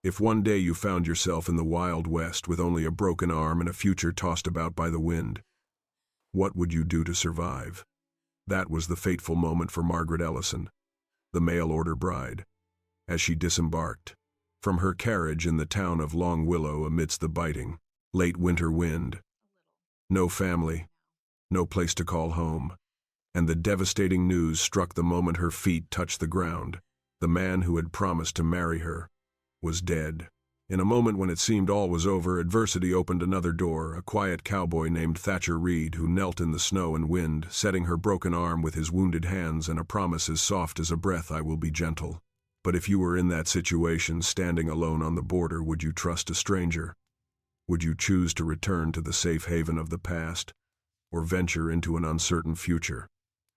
If one day you found yourself in the Wild West with only a broken arm and a future tossed about by the wind, what would you do to survive? That was the fateful moment for Margaret Ellison, the mail-order bride, as she disembarked from her carriage in the town of Long Willow amidst the biting, late winter wind. No family, no place to call home, and the devastating news struck the moment her feet touched the ground. The man who had promised to marry her was dead. In a moment when it seemed all was over, adversity opened another door, a quiet cowboy named Thatcher Reed who knelt in the snow and wind, setting her broken arm with his wounded hands and a promise as soft as a breath, "I will be gentle." But if you were in that situation, standing alone on the border, would you trust a stranger? Would you choose to return to the safe haven of the past, or venture into an uncertain future,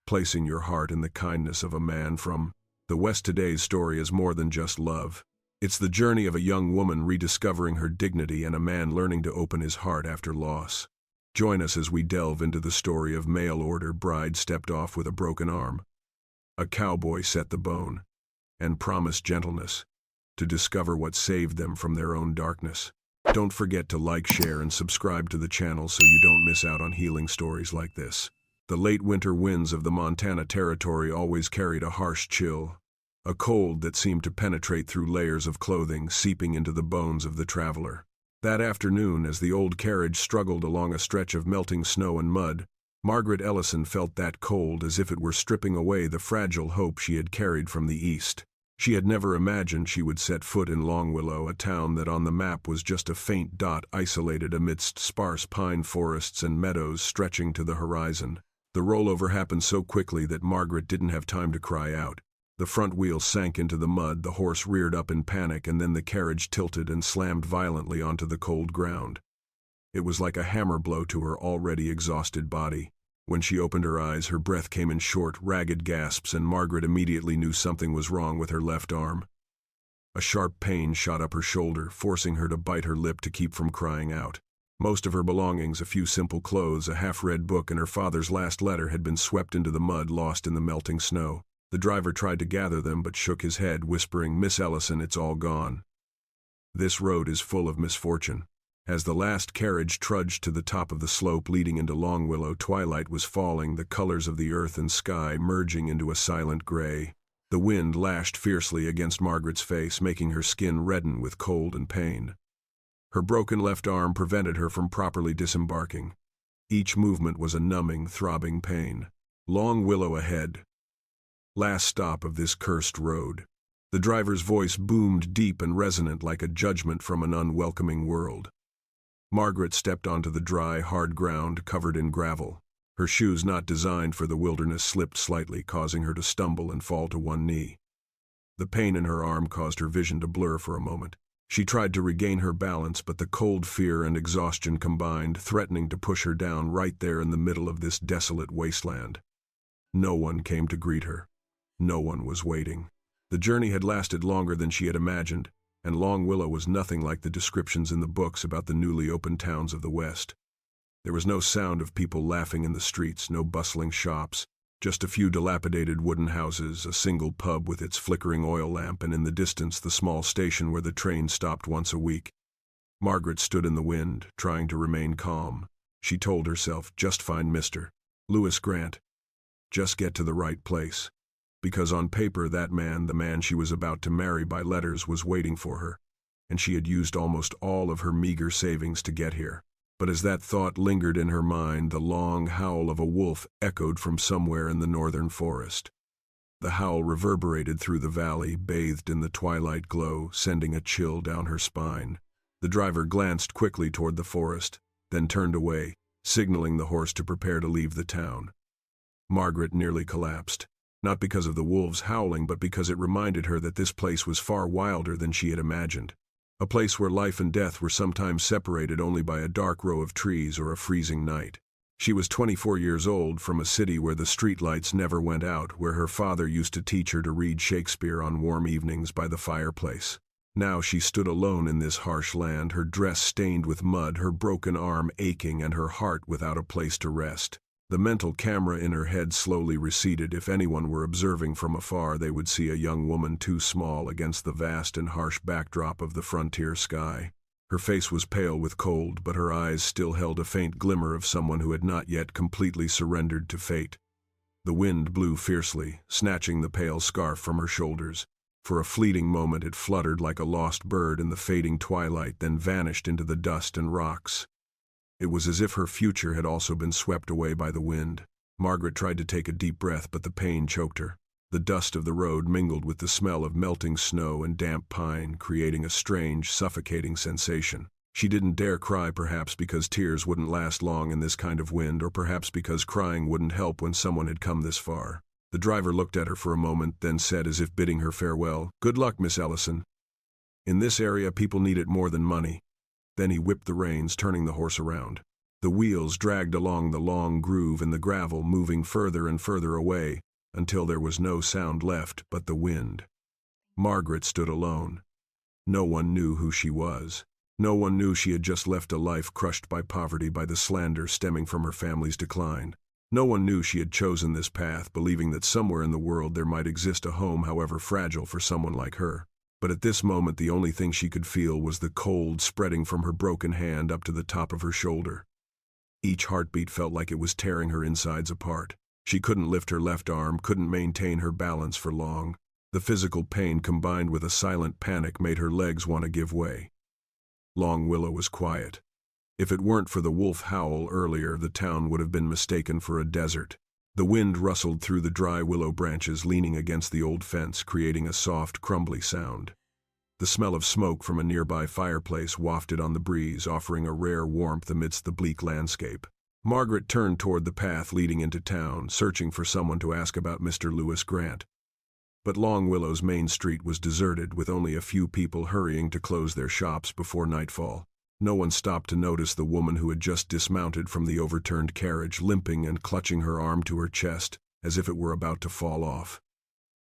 placing your heart in the kindness of a man from the West? Today's story is more than just love. It's the journey of a young woman rediscovering her dignity and a man learning to open his heart after loss. Join us as we delve into the story of mail-order bride stepped off with a broken arm. A cowboy set the bone and promised gentleness to discover what saved them from their own darkness. Don't forget to like, share, and subscribe to the channel so you don't miss out on healing stories like this. The late winter winds of the Montana Territory always carried a harsh chill, a cold that seemed to penetrate through layers of clothing, seeping into the bones of the traveler. That afternoon, as the old carriage struggled along a stretch of melting snow and mud, Margaret Ellison felt that cold as if it were stripping away the fragile hope she had carried from the east. She had never imagined she would set foot in Long Willow, a town that on the map was just a faint dot isolated amidst sparse pine forests and meadows stretching to the horizon. The rollover happened so quickly that Margaret didn't have time to cry out. The front wheel sank into the mud, the horse reared up in panic, and then the carriage tilted and slammed violently onto the cold ground. It was like a hammer blow to her already exhausted body. When she opened her eyes, her breath came in short, ragged gasps, and Margaret immediately knew something was wrong with her left arm. A sharp pain shot up her shoulder, forcing her to bite her lip to keep from crying out. Most of her belongings, a few simple clothes, a half-read book, and her father's last letter had been swept into the mud, lost in the melting snow. The driver tried to gather them but shook his head, whispering, "Miss Ellison, it's all gone. This road is full of misfortune." As the last carriage trudged to the top of the slope leading into Long Willow, twilight was falling, the colors of the earth and sky merging into a silent gray. The wind lashed fiercely against Margaret's face, making her skin redden with cold and pain. Her broken left arm prevented her from properly disembarking. Each movement was a numbing, throbbing pain. Long Willow ahead. Last stop of this cursed road. The driver's voice boomed deep and resonant like a judgment from an unwelcoming world. Margaret stepped onto the dry, hard ground covered in gravel. Her shoes, not designed for the wilderness, slipped slightly, causing her to stumble and fall to one knee. The pain in her arm caused her vision to blur for a moment. She tried to regain her balance, but the cold fear and exhaustion combined, threatening to push her down right there in the middle of this desolate wasteland. No one came to greet her. No one was waiting. The journey had lasted longer than she had imagined, and Long Willow was nothing like the descriptions in the books about the newly opened towns of the West. There was no sound of people laughing in the streets, no bustling shops, just a few dilapidated wooden houses, a single pub with its flickering oil lamp, and in the distance the small station where the train stopped once a week. Margaret stood in the wind, trying to remain calm. She told herself, just find Mr. Lewis Grant. Just get to the right place. Because on paper that man, the man she was about to marry by letters, was waiting for her, and she had used almost all of her meager savings to get here. But as that thought lingered in her mind, the long howl of a wolf echoed from somewhere in the northern forest. The howl reverberated through the valley, bathed in the twilight glow, sending a chill down her spine. The driver glanced quickly toward the forest, then turned away, signaling the horse to prepare to leave the town. Margaret nearly collapsed. Not because of the wolves howling, but because it reminded her that this place was far wilder than she had imagined. A place where life and death were sometimes separated only by a dark row of trees or a freezing night. She was 24 years old, from a city where the streetlights never went out, where her father used to teach her to read Shakespeare on warm evenings by the fireplace. Now she stood alone in this harsh land, her dress stained with mud, her broken arm aching, and her heart without a place to rest. The mental camera in her head slowly receded. If anyone were observing from afar, they would see a young woman too small against the vast and harsh backdrop of the frontier sky. Her face was pale with cold, but her eyes still held a faint glimmer of someone who had not yet completely surrendered to fate. The wind blew fiercely, snatching the pale scarf from her shoulders. For a fleeting moment it fluttered like a lost bird in the fading twilight, then vanished into the dust and rocks. It was as if her future had also been swept away by the wind. Margaret tried to take a deep breath, but the pain choked her. The dust of the road mingled with the smell of melting snow and damp pine, creating a strange, suffocating sensation. She didn't dare cry, perhaps because tears wouldn't last long in this kind of wind, or perhaps because crying wouldn't help when someone had come this far. The driver looked at her for a moment, then said, as if bidding her farewell, "Good luck, Miss Ellison. In this area, people need it more than money." Then he whipped the reins, turning the horse around. The wheels dragged along the long groove in the gravel, moving further and further away, until there was no sound left but the wind. Margaret stood alone. No one knew who she was. No one knew she had just left a life crushed by poverty, by the slander stemming from her family's decline. No one knew she had chosen this path, believing that somewhere in the world there might exist a home, however fragile, for someone like her. But at this moment the only thing she could feel was the cold spreading from her broken hand up to the top of her shoulder. Each heartbeat felt like it was tearing her insides apart. She couldn't lift her left arm, couldn't maintain her balance for long. The physical pain combined with a silent panic made her legs want to give way. Long Willow was quiet. If it weren't for the wolf howl earlier, the town would have been mistaken for a desert. The wind rustled through the dry willow branches leaning against the old fence, creating a soft, crumbly sound. The smell of smoke from a nearby fireplace wafted on the breeze, offering a rare warmth amidst the bleak landscape. Margaret turned toward the path leading into town, searching for someone to ask about Mr. Lewis Grant. But Long Willow's main street was deserted, with only a few people hurrying to close their shops before nightfall. No one stopped to notice the woman who had just dismounted from the overturned carriage, limping and clutching her arm to her chest, as if it were about to fall off.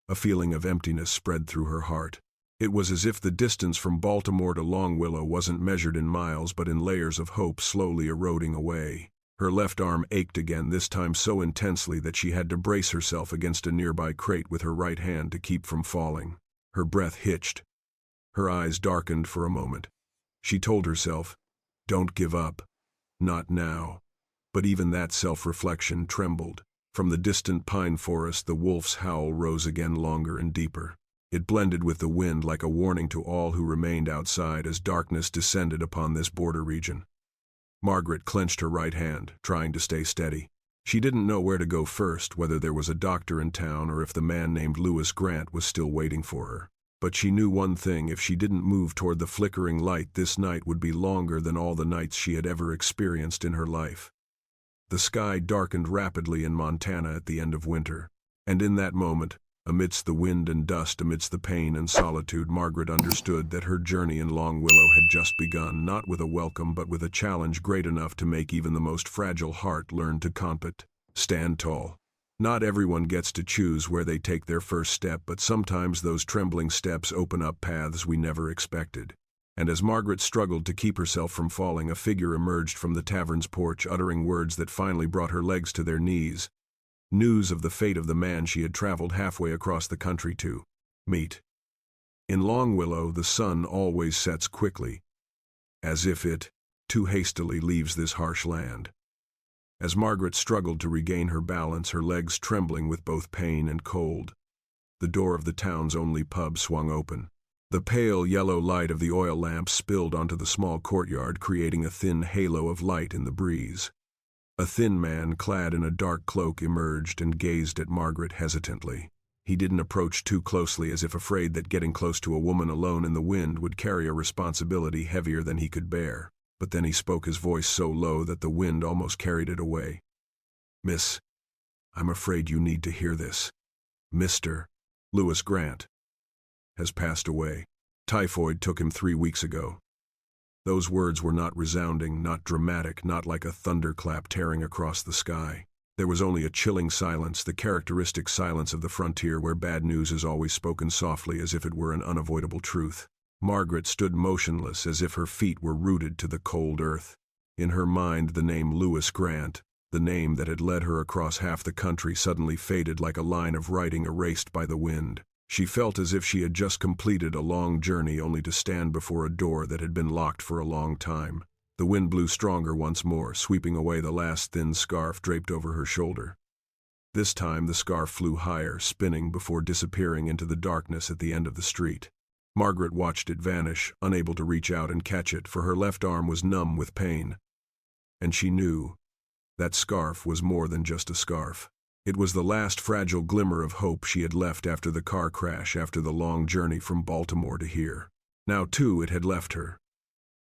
A feeling of emptiness spread through her heart. It was as if the distance from Baltimore to Long Willow wasn't measured in miles, but in layers of hope slowly eroding away. Her left arm ached again, this time so intensely that she had to brace herself against a nearby crate with her right hand to keep from falling. Her breath hitched. Her eyes darkened for a moment. She told herself, "Don't give up. Not now." But even that self-reflection trembled. From the distant pine forest, the wolf's howl rose again, longer and deeper. It blended with the wind like a warning to all who remained outside as darkness descended upon this border region. Margaret clenched her right hand, trying to stay steady. She didn't know where to go first, whether there was a doctor in town or if the man named Lewis Grant was still waiting for her. But she knew one thing: if she didn't move toward the flickering light, this night would be longer than all the nights she had ever experienced in her life. The sky darkened rapidly in Montana at the end of winter. And in that moment, amidst the wind and dust, amidst the pain and solitude, Margaret understood that her journey in Long Willow had just begun, not with a welcome, but with a challenge great enough to make even the most fragile heart learn to combat. Stand tall. Not everyone gets to choose where they take their first step, but sometimes those trembling steps open up paths we never expected. And as Margaret struggled to keep herself from falling, a figure emerged from the tavern's porch, uttering words that finally brought her legs to their knees. News of the fate of the man she had traveled halfway across the country to meet. In Long Willow, the sun always sets quickly, as if it, too hastily, leaves this harsh land. As Margaret struggled to regain her balance, her legs trembling with both pain and cold, the door of the town's only pub swung open. The pale yellow light of the oil lamp spilled onto the small courtyard, creating a thin halo of light in the breeze. A thin man clad in a dark cloak emerged and gazed at Margaret hesitantly. He didn't approach too closely, as if afraid that getting close to a woman alone in the wind would carry a responsibility heavier than he could bear. But then he spoke, his voice so low that the wind almost carried it away. "Miss, I'm afraid you need to hear this. Mr. Lewis Grant has passed away. Typhoid took him 3 weeks ago." Those words were not resounding, not dramatic, not like a thunderclap tearing across the sky. There was only a chilling silence, the characteristic silence of the frontier, where bad news is always spoken softly, as if it were an unavoidable truth. Margaret stood motionless, as if her feet were rooted to the cold earth. In her mind, the name Lewis Grant, The name that had led her across half the country suddenly faded like a line of writing erased by the wind. She felt as if she had just completed a long journey only to stand before a door that had been locked for a long time. The wind blew stronger once more, sweeping away the last thin scarf draped over her shoulder. This time the scarf flew higher, spinning before disappearing into the darkness at the end of the street. Margaret watched it vanish, unable to reach out and catch it, for her left arm was numb with pain. And she knew that scarf was more than just a scarf. It was the last fragile glimmer of hope she had left after the car crash, after the long journey from Baltimore to here. Now, too, it had left her.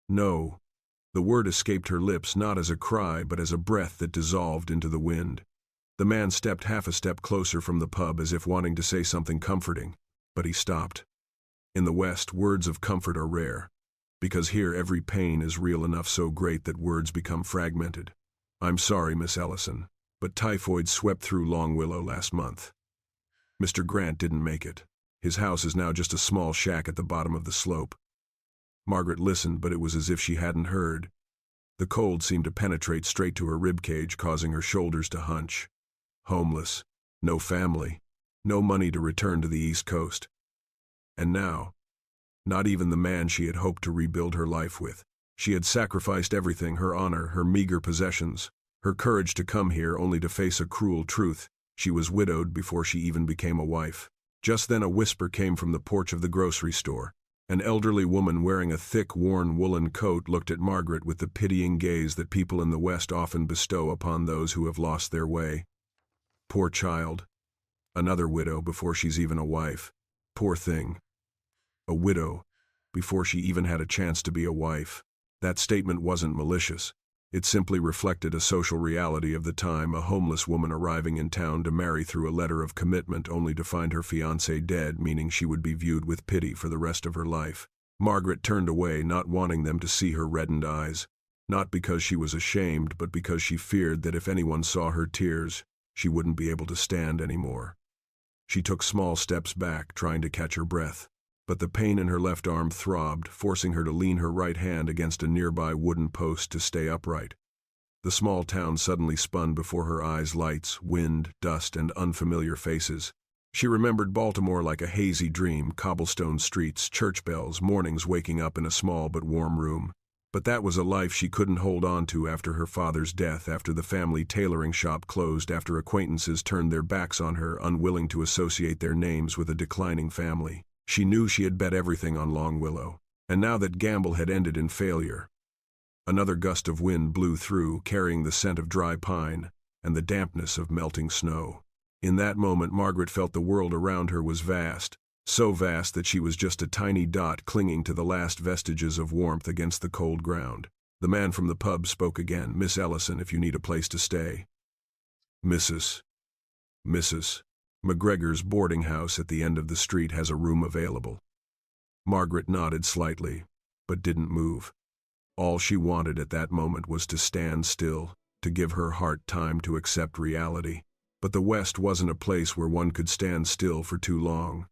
No. The word escaped her lips not as a cry but as a breath that dissolved into the wind. The man stepped half a step closer from the pub as if wanting to say something comforting, but he stopped. In the West, words of comfort are rare, because here every pain is real enough so great that words become fragmented. I'm sorry, Miss Ellison, but typhoid swept through Long Willow last month. Mr. Grant didn't make it. His house is now just a small shack at the bottom of the slope. Margaret listened, but it was as if she hadn't heard. The cold seemed to penetrate straight to her ribcage, causing her shoulders to hunch. Homeless, no family, no money to return to the East Coast. And now, not even the man she had hoped to rebuild her life with. She had sacrificed everything, her honor, her meager possessions, her courage to come here only to face a cruel truth. She was widowed before she even became a wife. Just then a whisper came from the porch of the grocery store. An elderly woman wearing a thick, worn woolen coat looked at Margaret with the pitying gaze that people in the West often bestow upon those who have lost their way. Poor child. Another widow before she's even a wife. Poor thing. A widow before she even had a chance to be a wife. That statement wasn't malicious. It simply reflected a social reality of the time, a homeless woman arriving in town to marry through a letter of commitment only to find her fiancé dead, meaning she would be viewed with pity for the rest of her life. Margaret turned away, not wanting them to see her reddened eyes. Not because she was ashamed, but because she feared that if anyone saw her tears, she wouldn't be able to stand anymore. She took small steps back, trying to catch her breath. But the pain in her left arm throbbed, forcing her to lean her right hand against a nearby wooden post to stay upright. The small town suddenly spun before her eyes, lights, wind, dust, and unfamiliar faces. She remembered Baltimore like a hazy dream, cobblestone streets, church bells, mornings waking up in a small but warm room. But that was a life she couldn't hold on to after her father's death, after the family tailoring shop closed, after acquaintances turned their backs on her, unwilling to associate their names with a declining family. She knew she had bet everything on Long Willow, and now that gamble had ended in failure. Another gust of wind blew through, carrying the scent of dry pine and the dampness of melting snow. In that moment, Margaret felt the world around her was vast, so vast that she was just a tiny dot clinging to the last vestiges of warmth against the cold ground. The man from the pub spoke again. Miss Ellison, if you need a place to stay. Mrs. McGregor's boarding house at the end of the street has a room available. Margaret nodded slightly, but didn't move. All she wanted at that moment was to stand still, to give her heart time to accept reality. But the West wasn't a place where one could stand still for too long.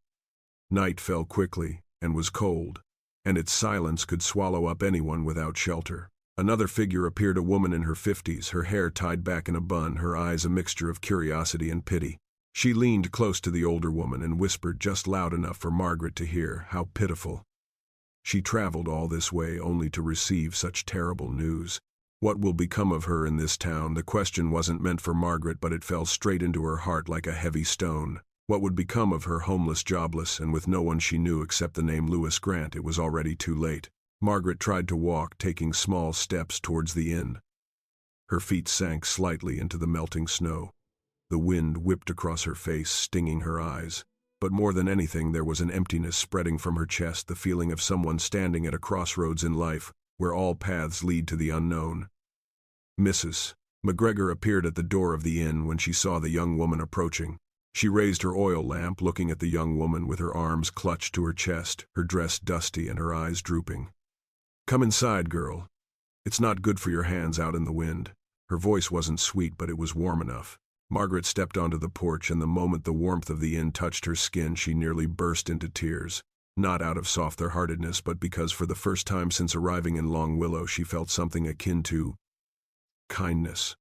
Night fell quickly and was cold, and its silence could swallow up anyone without shelter. Another figure appeared, a woman in her 50s, her hair tied back in a bun, her eyes a mixture of curiosity and pity. She leaned close to the older woman and whispered just loud enough for Margaret to hear. How pitiful. She traveled all this way only to receive such terrible news. What will become of her in this town? The question wasn't meant for Margaret, but it fell straight into her heart like a heavy stone. What would become of her, homeless, jobless, and with no one she knew except the name Lewis Grant? It was already too late. Margaret tried to walk, taking small steps towards the inn. Her feet sank slightly into the melting snow. The wind whipped across her face, stinging her eyes. But more than anything, there was an emptiness spreading from her chest, the feeling of someone standing at a crossroads in life, where all paths lead to the unknown. Mrs. McGregor appeared at the door of the inn when she saw the young woman approaching. She raised her oil lamp, looking at the young woman with her arms clutched to her chest, her dress dusty and her eyes drooping. "Come inside, girl. It's not good for your hands out in the wind." Her voice wasn't sweet, but it was warm enough. Margaret stepped onto the porch, and the moment the warmth of the inn touched her skin, she nearly burst into tears. Not out of softer-heartedness, but because for the first time since arriving in Long Willow she felt something akin to kindness.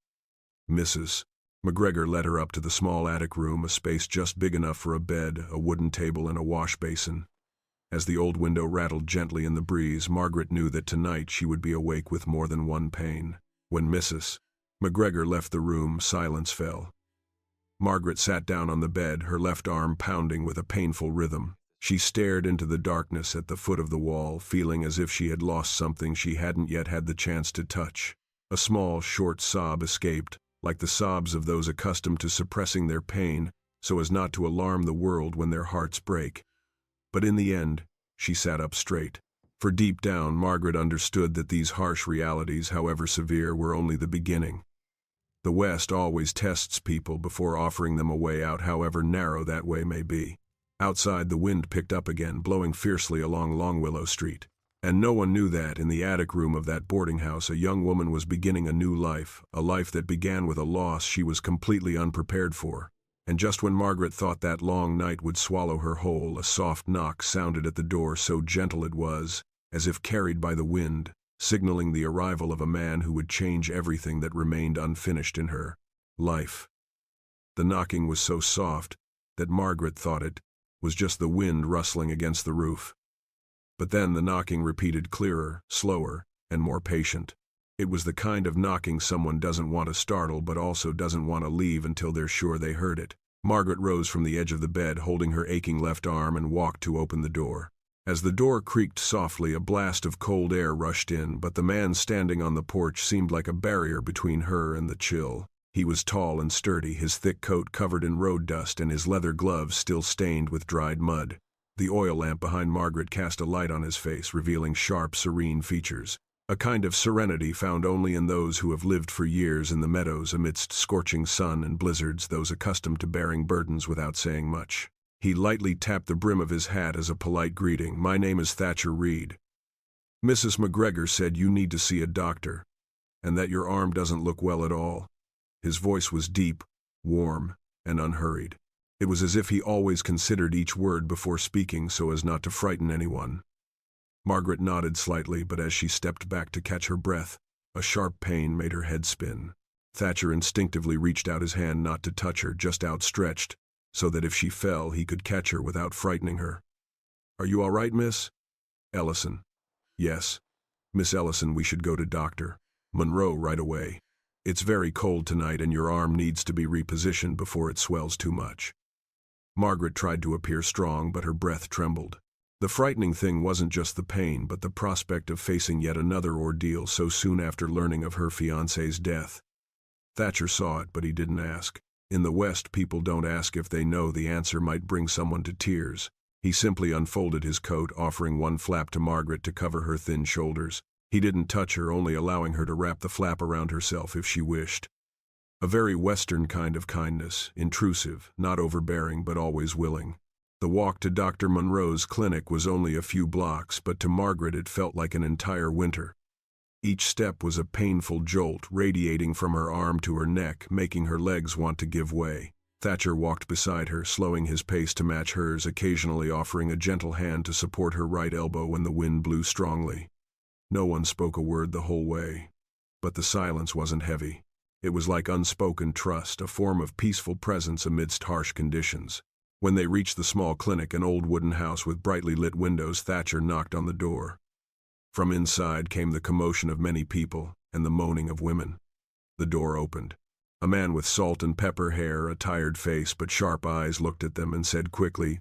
Mrs. McGregor led her up to the small attic room, a space just big enough for a bed, a wooden table, and a wash basin. As the old window rattled gently in the breeze, Margaret knew that tonight she would be awake with more than one pain. When Mrs. McGregor left the room, silence fell. Margaret sat down on the bed, her left arm pounding with a painful rhythm. She stared into the darkness at the foot of the wall, feeling as if she had lost something she hadn't yet had the chance to touch. A small, short sob escaped, like the sobs of those accustomed to suppressing their pain so as not to alarm the world when their hearts break. But in the end, she sat up straight. For deep down, Margaret understood that these harsh realities, however severe, were only the beginning. The West always tests people before offering them a way out, however narrow that way may be. Outside, the wind picked up again, blowing fiercely along Longwillow Street. And no one knew that, in the attic room of that boarding house, a young woman was beginning a new life, a life that began with a loss she was completely unprepared for. And just when Margaret thought that long night would swallow her whole, a soft knock sounded at the door, so gentle it was, as if carried by the wind, signaling the arrival of a man who would change everything that remained unfinished in her life. The knocking was so soft that Margaret thought it was just the wind rustling against the roof. But then the knocking repeated, clearer, slower, and more patient. It was the kind of knocking someone doesn't want to startle but also doesn't want to leave until they're sure they heard it. Margaret rose from the edge of the bed, holding her aching left arm, and walked to open the door. As the door creaked softly, a blast of cold air rushed in, but the man standing on the porch seemed like a barrier between her and the chill. He was tall and sturdy, his thick coat covered in road dust and his leather gloves still stained with dried mud. The oil lamp behind Margaret cast a light on his face, revealing sharp, serene features. A kind of serenity found only in those who have lived for years in the meadows amidst scorching sun and blizzards, those accustomed to bearing burdens without saying much. He lightly tapped the brim of his hat as a polite greeting. "My name is Thatcher Reed. Mrs. McGregor said you need to see a doctor, and that your arm doesn't look well at all." His voice was deep, warm, and unhurried. It was as if he always considered each word before speaking so as not to frighten anyone. Margaret nodded slightly, but as she stepped back to catch her breath, a sharp pain made her head spin. Thatcher instinctively reached out his hand, not to touch her, just outstretched, so that if she fell, he could catch her without frightening her. "Are you all right, Miss Ellison?" "Yes. Miss Ellison, we should go to Dr. Monroe right away. It's very cold tonight and your arm needs to be repositioned before it swells too much." Margaret tried to appear strong, but her breath trembled. The frightening thing wasn't just the pain, but the prospect of facing yet another ordeal so soon after learning of her fiancé's death. Thatcher saw it, but he didn't ask. In the West, people don't ask if they know the answer might bring someone to tears. He simply unfolded his coat, offering one flap to Margaret to cover her thin shoulders. He didn't touch her, only allowing her to wrap the flap around herself if she wished. A very Western kind of kindness, intrusive, not overbearing, but always willing. The walk to Dr. Monroe's clinic was only a few blocks, but to Margaret it felt like an entire winter. Each step was a painful jolt, radiating from her arm to her neck, making her legs want to give way. Thatcher walked beside her, slowing his pace to match hers, occasionally offering a gentle hand to support her right elbow when the wind blew strongly. No one spoke a word the whole way, but the silence wasn't heavy. It was like unspoken trust, a form of peaceful presence amidst harsh conditions. When they reached the small clinic, an old wooden house with brightly lit windows, Thatcher knocked on the door. From inside came the commotion of many people and the moaning of women. The door opened. A man with salt and pepper hair, a tired face but sharp eyes, looked at them and said quickly,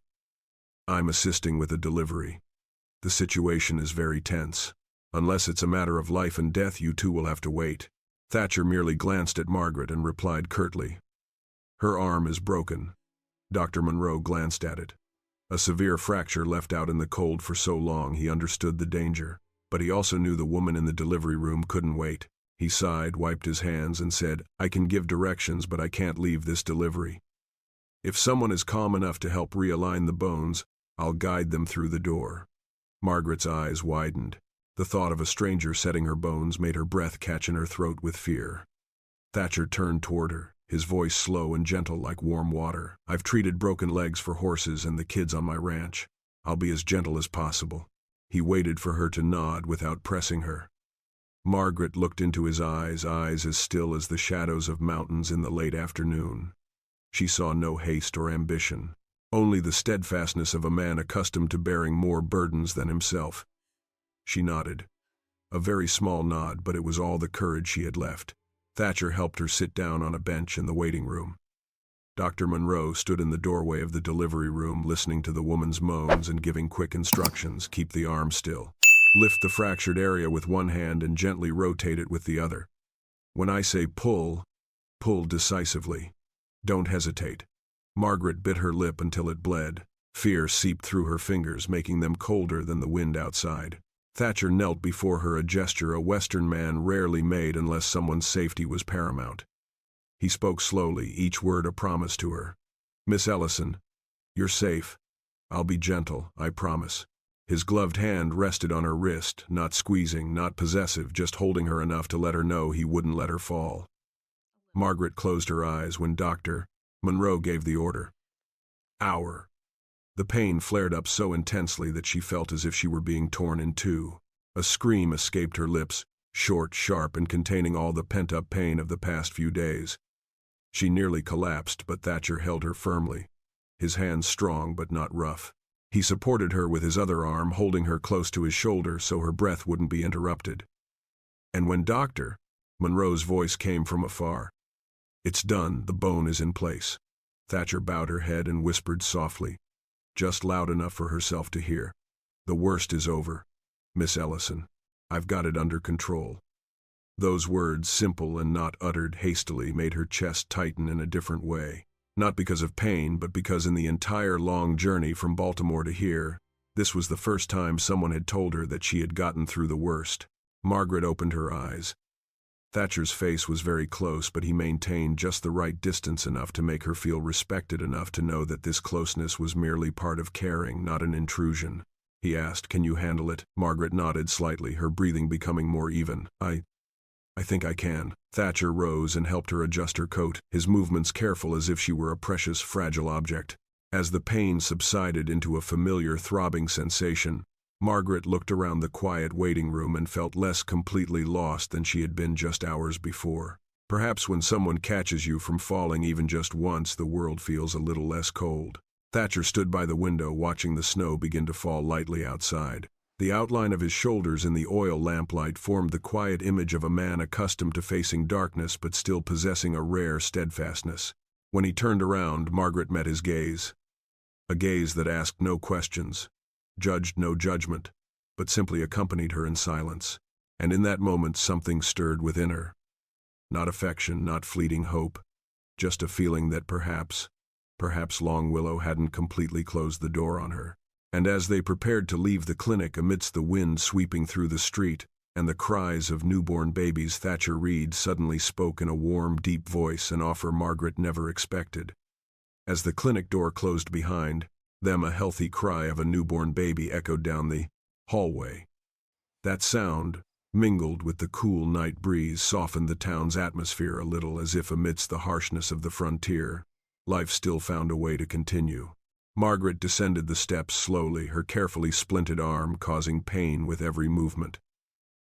"I'm assisting with a delivery. The situation is very tense. Unless it's a matter of life and death, you two will have to wait." Thatcher merely glanced at Margaret and replied curtly, "Her arm is broken." Dr. Monroe glanced at it. A severe fracture left out in the cold for so long. He understood the danger, but he also knew the woman in the delivery room couldn't wait. He sighed, wiped his hands, and said, "I can give directions, but I can't leave this delivery. If someone is calm enough to help realign the bones, I'll guide them through the door." Margaret's eyes widened. The thought of a stranger setting her bones made her breath catch in her throat with fear. Thatcher turned toward her, his voice slow and gentle like warm water. "I've treated broken legs for horses and the kids on my ranch. I'll be as gentle as possible." He waited for her to nod without pressing her. Margaret looked into his eyes as still as the shadows of mountains in the late afternoon. She saw no haste or ambition, only the steadfastness of a man accustomed to bearing more burdens than himself. She nodded. A very small nod, but it was all the courage she had left. Thatcher helped her sit down on a bench in the waiting room. Dr. Monroe stood in the doorway of the delivery room, listening to the woman's moans and giving quick instructions. Keep the arm still. Lift the fractured area with one hand and gently rotate it with the other. When I say pull, pull decisively. Don't hesitate. Margaret bit her lip until it bled. Fear seeped through her fingers, making them colder than the wind outside. Thatcher knelt before her, a gesture a Western man rarely made unless someone's safety was paramount. He spoke slowly, each word a promise to her. Miss Ellison, you're safe. I'll be gentle, I promise. His gloved hand rested on her wrist, not squeezing, not possessive, just holding her enough to let her know he wouldn't let her fall. Margaret closed her eyes when Dr. Monroe gave the order. Hour. The pain flared up so intensely that she felt as if she were being torn in two. A scream escaped her lips, short, sharp, and containing all the pent-up pain of the past few days. She nearly collapsed, but Thatcher held her firmly, his hands strong but not rough. He supported her with his other arm, holding her close to his shoulder so her breath wouldn't be interrupted. And when Dr. Monroe's voice came from afar, "It's done, the bone is in place." Thatcher bowed her head and whispered softly, just loud enough for herself to hear, "The worst is over, Miss Ellison. I've got it under control." Those words, simple and not uttered hastily, made her chest tighten in a different way. Not because of pain, but because in the entire long journey from Baltimore to here, this was the first time someone had told her that she had gotten through the worst. Margaret opened her eyes. Thatcher's face was very close, but he maintained just the right distance, enough to make her feel respected enough to know that this closeness was merely part of caring, not an intrusion. He asked, "Can you handle it?" Margaret nodded slightly, her breathing becoming more even. I think I can." Thatcher rose and helped her adjust her coat, his movements careful as if she were a precious, fragile object. As the pain subsided into a familiar throbbing sensation, Margaret looked around the quiet waiting room and felt less completely lost than she had been just hours before. Perhaps when someone catches you from falling even just once, the world feels a little less cold. Thatcher stood by the window, watching the snow begin to fall lightly outside. The outline of his shoulders in the oil lamplight formed the quiet image of a man accustomed to facing darkness but still possessing a rare steadfastness. When he turned around, Margaret met his gaze. A gaze that asked no questions, judged no judgment, but simply accompanied her in silence. And in that moment something stirred within her. Not affection, not fleeting hope, just a feeling that perhaps Longwillow hadn't completely closed the door on her. And as they prepared to leave the clinic amidst the wind sweeping through the street and the cries of newborn babies, Thatcher Reed suddenly spoke in a warm, deep voice, an offer Margaret never expected. As the clinic door closed behind them, a healthy cry of a newborn baby echoed down the hallway. That sound, mingled with the cool night breeze, softened the town's atmosphere a little, as if amidst the harshness of the frontier, life still found a way to continue. Margaret descended the steps slowly, her carefully splinted arm causing pain with every movement.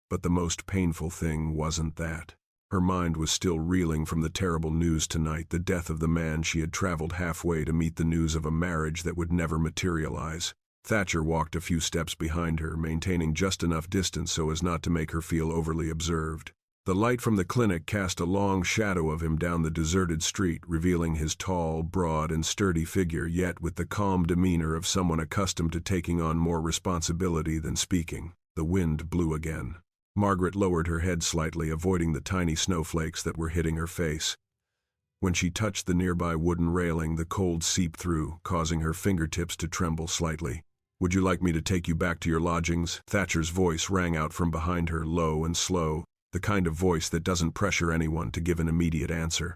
But the most painful thing wasn't that. Her mind was still reeling from the terrible news tonight, the death of the man she had traveled halfway to meet, the news of a marriage that would never materialize. Thatcher walked a few steps behind her, maintaining just enough distance so as not to make her feel overly observed. The light from the clinic cast a long shadow of him down the deserted street, revealing his tall, broad, and sturdy figure, yet with the calm demeanor of someone accustomed to taking on more responsibility than speaking. The wind blew again. Margaret lowered her head slightly, avoiding the tiny snowflakes that were hitting her face. When she touched the nearby wooden railing, the cold seeped through, causing her fingertips to tremble slightly. "Would you like me to take you back to your lodgings?" Thatcher's voice rang out from behind her, low and slow, the kind of voice that doesn't pressure anyone to give an immediate answer.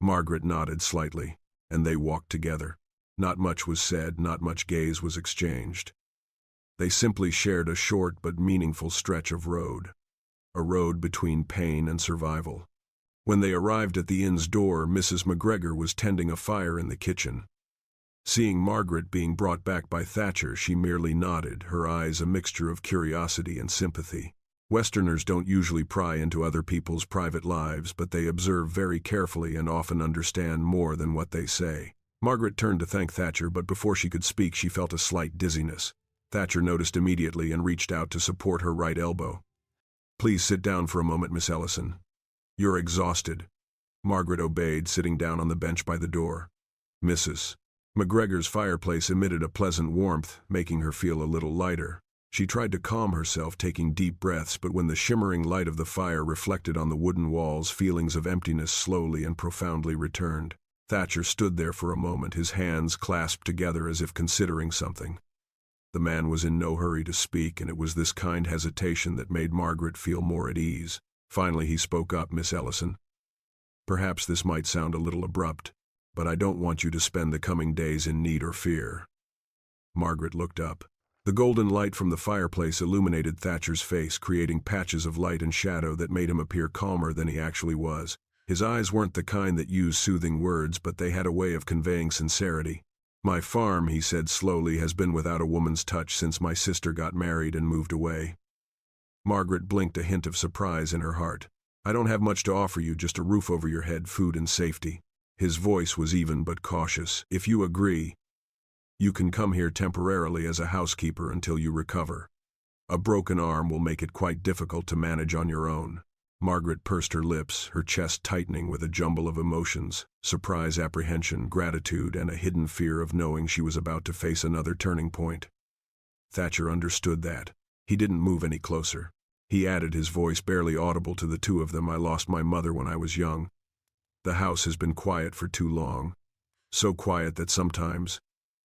Margaret nodded slightly, and they walked together. Not much was said, not much gaze was exchanged. They simply shared a short but meaningful stretch of road, a road between pain and survival. When they arrived at the inn's door, Mrs. McGregor was tending a fire in the kitchen. Seeing Margaret being brought back by Thatcher, she merely nodded, her eyes a mixture of curiosity and sympathy. Westerners don't usually pry into other people's private lives, but they observe very carefully and often understand more than what they say. Margaret turned to thank Thatcher, but before she could speak she felt a slight dizziness. Thatcher noticed immediately and reached out to support her right elbow. "Please sit down for a moment, Miss Ellison. You're exhausted." Margaret obeyed, sitting down on the bench by the door. Mrs. McGregor's fireplace emitted a pleasant warmth, making her feel a little lighter. She tried to calm herself, taking deep breaths, but when the shimmering light of the fire reflected on the wooden walls, feelings of emptiness slowly and profoundly returned. Thatcher stood there for a moment, his hands clasped together as if considering something. The man was in no hurry to speak, and it was this kind hesitation that made Margaret feel more at ease. Finally he spoke up. "Miss Ellison, perhaps this might sound a little abrupt, but I don't want you to spend the coming days in need or fear." Margaret looked up. The golden light from the fireplace illuminated Thatcher's face, creating patches of light and shadow that made him appear calmer than he actually was. His eyes weren't the kind that used soothing words, but they had a way of conveying sincerity. "My farm," he said slowly, "has been without a woman's touch since my sister got married and moved away." Margaret blinked, a hint of surprise in her heart. "I don't have much to offer you, just a roof over your head, food and safety." His voice was even but cautious. "If you agree, you can come here temporarily as a housekeeper until you recover. A broken arm will make it quite difficult to manage on your own." Margaret pursed her lips, her chest tightening with a jumble of emotions: surprise, apprehension, gratitude, and a hidden fear of knowing she was about to face another turning point. Thatcher understood that. He didn't move any closer. He added, his voice barely audible to the two of them, "I lost my mother when I was young. The house has been quiet for too long. So quiet that sometimes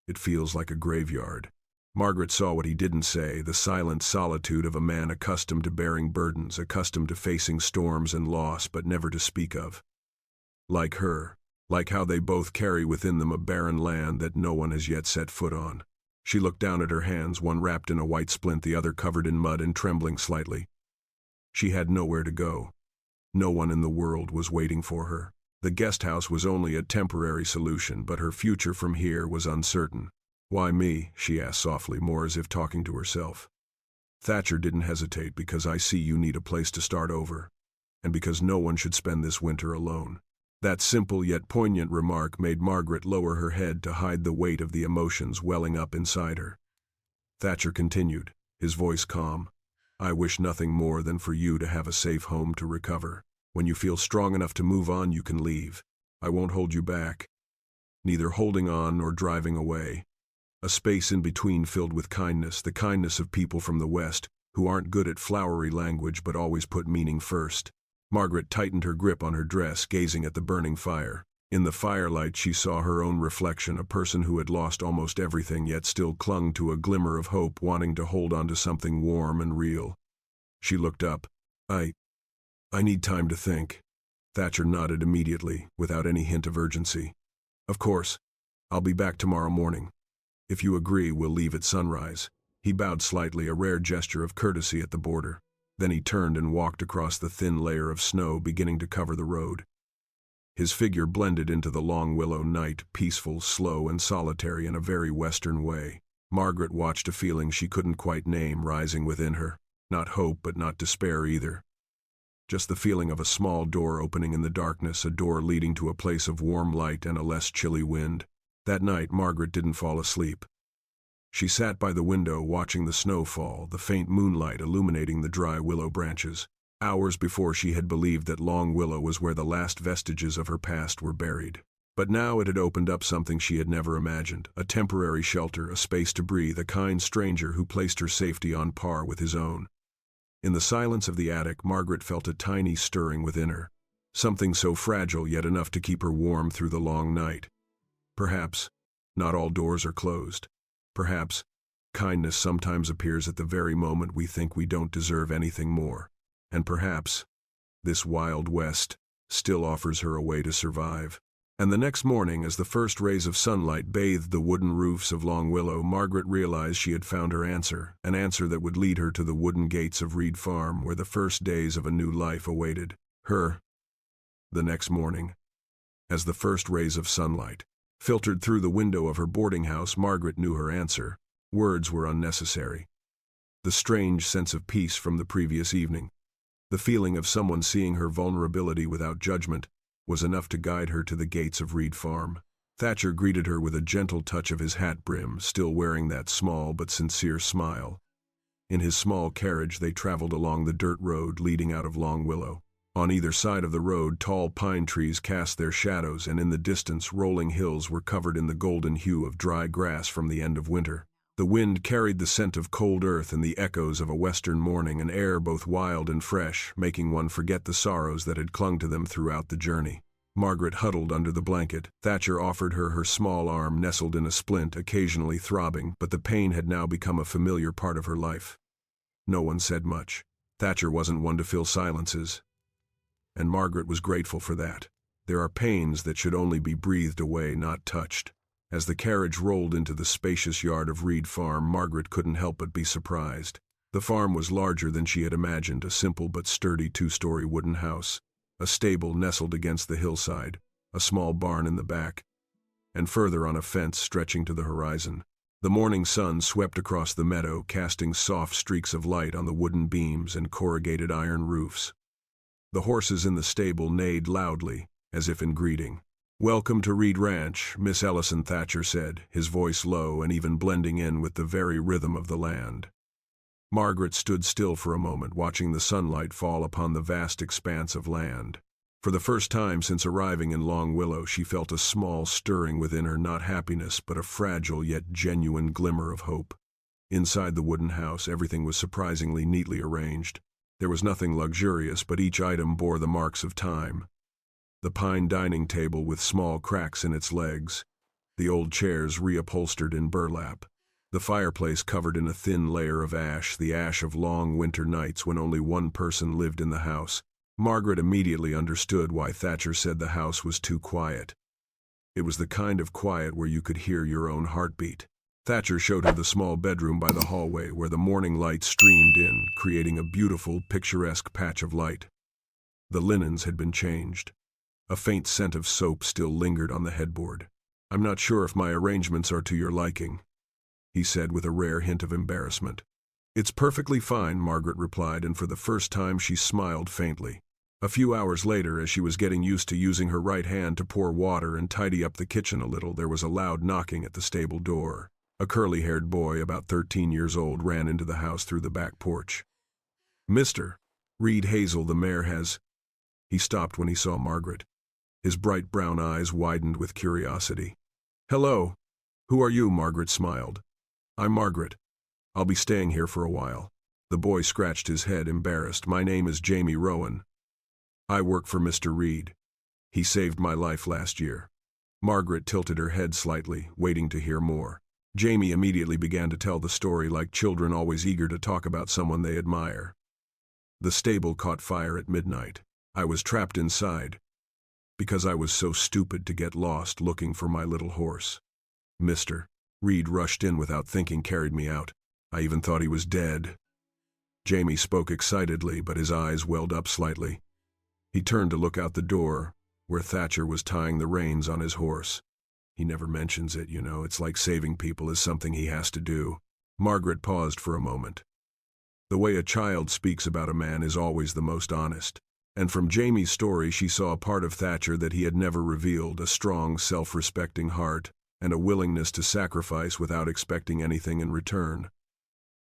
it feels like a graveyard." Margaret saw what he didn't say, the silent solitude of a man accustomed to bearing burdens, accustomed to facing storms and loss, but never to speak of. Like her, like how they both carry within them a barren land that no one has yet set foot on. She looked down at her hands, one wrapped in a white splint, the other covered in mud and trembling slightly. She had nowhere to go. No one in the world was waiting for her. The guest house was only a temporary solution, but her future from here was uncertain. "Why me?" she asked softly, more as if talking to herself. Thatcher didn't hesitate. "Because I see you need a place to start over, and because no one should spend this winter alone." That simple yet poignant remark made Margaret lower her head to hide the weight of the emotions welling up inside her. Thatcher continued, his voice calm. "I wish nothing more than for you to have a safe home to recover. When you feel strong enough to move on, you can leave. I won't hold you back. Neither holding on nor driving away. A space in between filled with kindness, the kindness of people from the West, who aren't good at flowery language but always put meaning first." Margaret tightened her grip on her dress, gazing at the burning fire. In the firelight she saw her own reflection, a person who had lost almost everything yet still clung to a glimmer of hope, wanting to hold on to something warm and real. She looked up. I need time to think." Thatcher nodded immediately, without any hint of urgency. "Of course. I'll be back tomorrow morning. If you agree, we'll leave at sunrise." He bowed slightly, a rare gesture of courtesy at the border. Then he turned and walked across the thin layer of snow beginning to cover the road. His figure blended into the long willow night, peaceful, slow, and solitary in a very Western way. Margaret watched a feeling she couldn't quite name rising within her. Not hope, but not despair either. Just the feeling of a small door opening in the darkness, a door leading to a place of warm light and a less chilly wind. That night Margaret didn't fall asleep. She sat by the window watching the snow fall, the faint moonlight illuminating the dry willow branches. Hours before she had believed that Long Willow was where the last vestiges of her past were buried. But now it had opened up something she had never imagined, a temporary shelter, a space to breathe, a kind stranger who placed her safety on par with his own. In the silence of the attic, Margaret felt a tiny stirring within her, something so fragile yet enough to keep her warm through the long night. Perhaps not all doors are closed. Perhaps kindness sometimes appears at the very moment we think we don't deserve anything more. And perhaps this Wild West still offers her a way to survive. And the next morning, as the first rays of sunlight bathed the wooden roofs of Long Willow, Margaret realized she had found her answer, an answer that would lead her to the wooden gates of Reed Farm, where the first days of a new life awaited her. The next morning, as the first rays of sunlight filtered through the window of her boarding house, Margaret knew her answer. Words were unnecessary. the strange sense of peace from the previous evening, the feeling of someone seeing her vulnerability without judgment, was enough to guide her to the gates of Reed Farm. Thatcher greeted her with a gentle touch of his hat brim, still wearing that small but sincere smile. In his small carriage they traveled along the dirt road leading out of Long Willow. On either side of the road, tall pine trees cast their shadows, and in the distance, rolling hills were covered in the golden hue of dry grass from the end of winter. The wind carried the scent of cold earth and the echoes of a western morning, an air both wild and fresh, making one forget the sorrows that had clung to them throughout the journey. Margaret huddled under the blanket. Thatcher offered her her small arm nestled in a splint, occasionally throbbing, but the pain had now become a familiar part of her life. No one said much. Thatcher wasn't one to fill silences, and Margaret was grateful for that. There are pains that should only be breathed away, not touched. As the carriage rolled into the spacious yard of Reed Farm, Margaret couldn't help but be surprised. The farm was larger than she had imagined, a simple but sturdy two-story wooden house, a stable nestled against the hillside, a small barn in the back, and further on a fence stretching to the horizon. The morning sun swept across the meadow, casting soft streaks of light on the wooden beams and corrugated iron roofs. The horses in the stable neighed loudly, as if in greeting. "Welcome to Reed Ranch, Miss Ellison," Thatcher said, his voice low and even blending in with the very rhythm of the land. Margaret stood still for a moment, watching the sunlight fall upon the vast expanse of land. For the first time since arriving in Long Willow, she felt a small stirring within her, not happiness, but a fragile yet genuine glimmer of hope. Inside the wooden house, everything was surprisingly neatly arranged. There was nothing luxurious, but each item bore the marks of time. The pine dining table with small cracks in its legs, the old chairs reupholstered in burlap, the fireplace covered in a thin layer of ash, the ash of long winter nights when only one person lived in the house. Margaret immediately understood why Thatcher said the house was too quiet. It was the kind of quiet where you could hear your own heartbeat. Thatcher showed her the small bedroom by the hallway, where the morning light streamed in, creating a beautiful, picturesque patch of light. The linens had been changed. A faint scent of soap still lingered on the headboard. "I'm not sure if my arrangements are to your liking," he said with a rare hint of embarrassment. "It's perfectly fine," Margaret replied, and for the first time she smiled faintly. A few hours later, as she was getting used to using her right hand to pour water and tidy up the kitchen a little, there was a loud knocking at the stable door. A curly-haired boy, about 13 years old, ran into the house through the back porch. "Mr. Reed Hazel, the mayor has—" He stopped when he saw Margaret. His bright brown eyes widened with curiosity. "Hello. Who are you?" Margaret smiled. "I'm Margaret. I'll be staying here for a while." The boy scratched his head, embarrassed. "My name is Jamie Rowan. I work for Mr. Reed. He saved my life last year." Margaret tilted her head slightly, waiting to hear more. Jamie immediately began to tell the story like children, always eager to talk about someone they admire. "The stable caught fire at midnight. I was trapped inside because I was so stupid to get lost looking for my little horse. Mr. Reed rushed in without thinking, carried me out. I even thought he was dead." Jamie spoke excitedly, but his eyes welled up slightly. He turned to look out the door, where Thatcher was tying the reins on his horse. "He never mentions it, you know. It's like saving people is something he has to do." Margaret paused for a moment. The way a child speaks about a man is always the most honest. And from Jamie's story she saw a part of Thatcher that he had never revealed, a strong, self-respecting heart, and a willingness to sacrifice without expecting anything in return.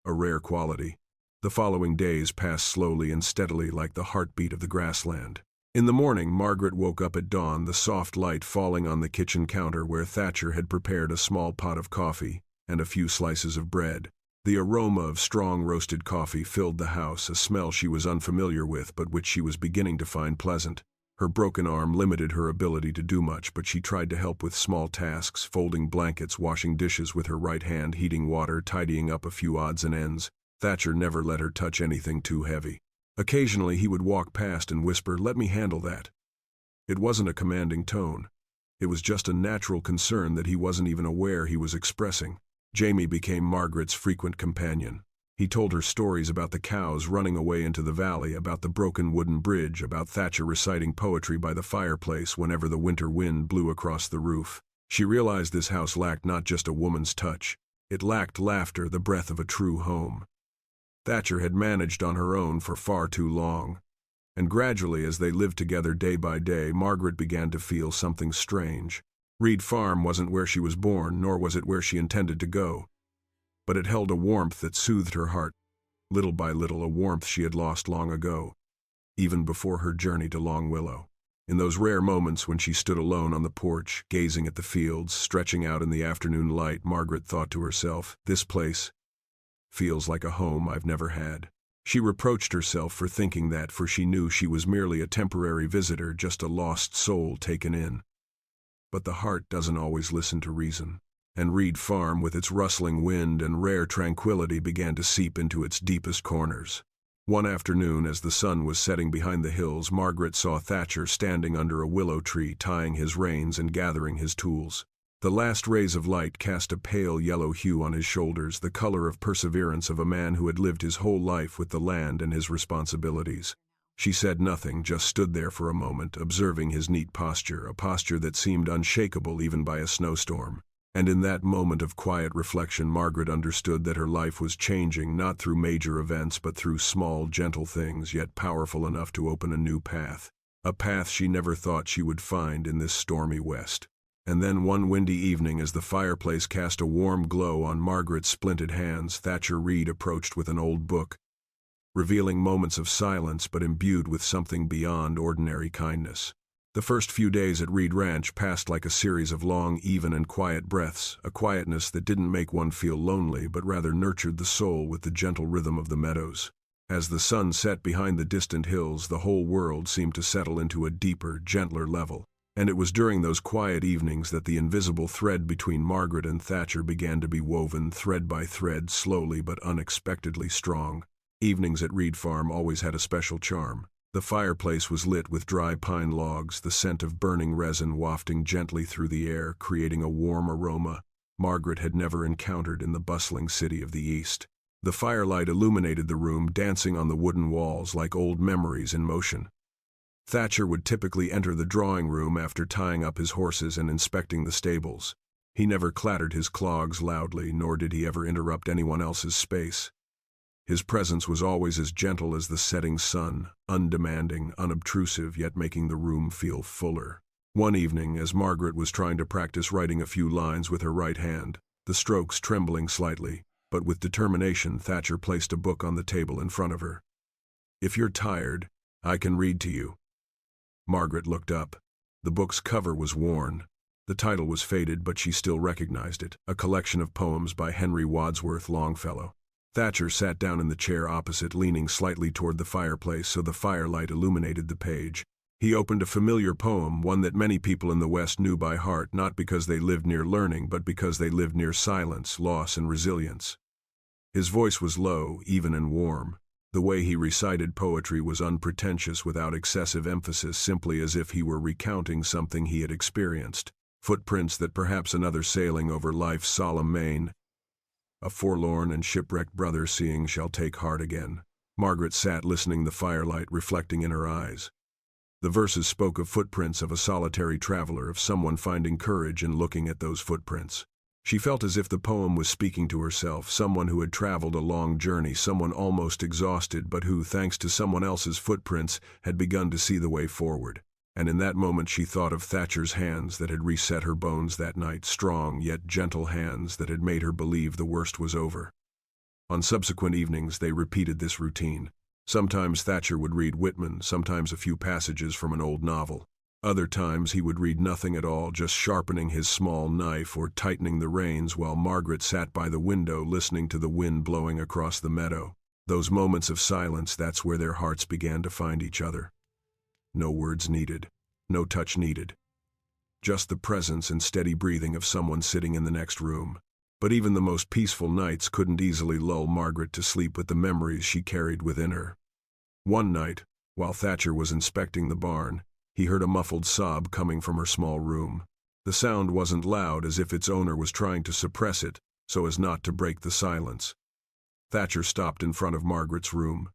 A rare quality. The following days passed slowly and steadily, like the heartbeat of the grassland. In the morning, Margaret woke up at dawn, the soft light falling on the kitchen counter where Thatcher had prepared a small pot of coffee and a few slices of bread. The aroma of strong roasted coffee filled the house, a smell she was unfamiliar with but which she was beginning to find pleasant. Her broken arm limited her ability to do much, but she tried to help with small tasks, folding blankets, washing dishes with her right hand, heating water, tidying up a few odds and ends. Thatcher never let her touch anything too heavy. Occasionally he would walk past and whisper, "Let me handle that." It wasn't a commanding tone. It was just a natural concern that he wasn't even aware he was expressing. Jamie became Margaret's frequent companion. He told her stories about the cows running away into the valley, about the broken wooden bridge, about Thatcher reciting poetry by the fireplace whenever the winter wind blew across the roof. She realized this house lacked not just a woman's touch. It lacked laughter, the breath of a true home. Thatcher had managed on her own for far too long. And gradually, as they lived together day by day, Margaret began to feel something strange. Reed Farm wasn't where she was born, nor was it where she intended to go. But it held a warmth that soothed her heart, little by little, a warmth she had lost long ago, even before her journey to Long Willow. In those rare moments when she stood alone on the porch, gazing at the fields stretching out in the afternoon light, Margaret thought to herself, "This place feels like a home I've never had." She reproached herself for thinking that, for she knew she was merely a temporary visitor, just a lost soul taken in. But the heart doesn't always listen to reason, and Reed Farm, with its rustling wind and rare tranquility, began to seep into its deepest corners. One afternoon, as the sun was setting behind the hills, Margaret saw Thatcher standing under a willow tree, tying his reins and gathering his tools. The last rays of light cast a pale yellow hue on his shoulders, the color of perseverance of a man who had lived his whole life with the land and his responsibilities. She said nothing, just stood there for a moment, observing his neat posture, a posture that seemed unshakable even by a snowstorm. And in that moment of quiet reflection, Margaret understood that her life was changing, not through major events, but through small, gentle things, yet powerful enough to open a new path. A path she never thought she would find in this stormy West. And then one windy evening, as the fireplace cast a warm glow on Margaret's splinted hands, Thatcher Reed approached with an old book, revealing moments of silence but imbued with something beyond ordinary kindness. The first few days at Reed Ranch passed like a series of long, even and quiet breaths, a quietness that didn't make one feel lonely but rather nurtured the soul with the gentle rhythm of the meadows. As the sun set behind the distant hills, the whole world seemed to settle into a deeper, gentler level. And it was during those quiet evenings that the invisible thread between Margaret and Thatcher began to be woven, thread by thread, slowly but unexpectedly strong. Evenings at Reed Farm always had a special charm. The fireplace was lit with dry pine logs, the scent of burning resin wafting gently through the air, creating a warm aroma Margaret had never encountered in the bustling city of the East. The firelight illuminated the room, dancing on the wooden walls like old memories in motion. Thatcher would typically enter the drawing room after tying up his horses and inspecting the stables. He never clattered his clogs loudly, nor did he ever interrupt anyone else's space. His presence was always as gentle as the setting sun, undemanding, unobtrusive, yet making the room feel fuller. One evening, as Margaret was trying to practice writing a few lines with her right hand, the strokes trembling slightly, but with determination, Thatcher placed a book on the table in front of her. "If you're tired, I can read to you." Margaret looked up. The book's cover was worn. The title was faded, but she still recognized it, a collection of poems by Henry Wadsworth Longfellow. Thatcher sat down in the chair opposite, leaning slightly toward the fireplace so the firelight illuminated the page. He opened a familiar poem, one that many people in the West knew by heart, not because they lived near learning, but because they lived near silence, loss, and resilience. His voice was low, even and warm. The way he recited poetry was unpretentious, without excessive emphasis, simply as if he were recounting something he had experienced. Footprints that perhaps another sailing over life's solemn main. A forlorn and shipwrecked brother seeing shall take heart again. Margaret sat listening, the firelight reflecting in her eyes. The verses spoke of footprints of a solitary traveler, of someone finding courage in looking at those footprints. She felt as if the poem was speaking to herself, someone who had traveled a long journey, someone almost exhausted, but who, thanks to someone else's footprints, had begun to see the way forward. And in that moment she thought of Thatcher's hands that had reset her bones that night, strong yet gentle hands that had made her believe the worst was over. On subsequent evenings they repeated this routine. Sometimes Thatcher would read Whitman, sometimes a few passages from an old novel. Other times he would read nothing at all, just sharpening his small knife or tightening the reins, while Margaret sat by the window listening to the wind blowing across the meadow. Those moments of silence, that's where their hearts began to find each other. No words needed, no touch needed. Just the presence and steady breathing of someone sitting in the next room. But even the most peaceful nights couldn't easily lull Margaret to sleep with the memories she carried within her. One night, while Thatcher was inspecting the barn, he heard a muffled sob coming from her small room. The sound wasn't loud, as if its owner was trying to suppress it, so as not to break the silence. Thatcher stopped in front of Margaret's room.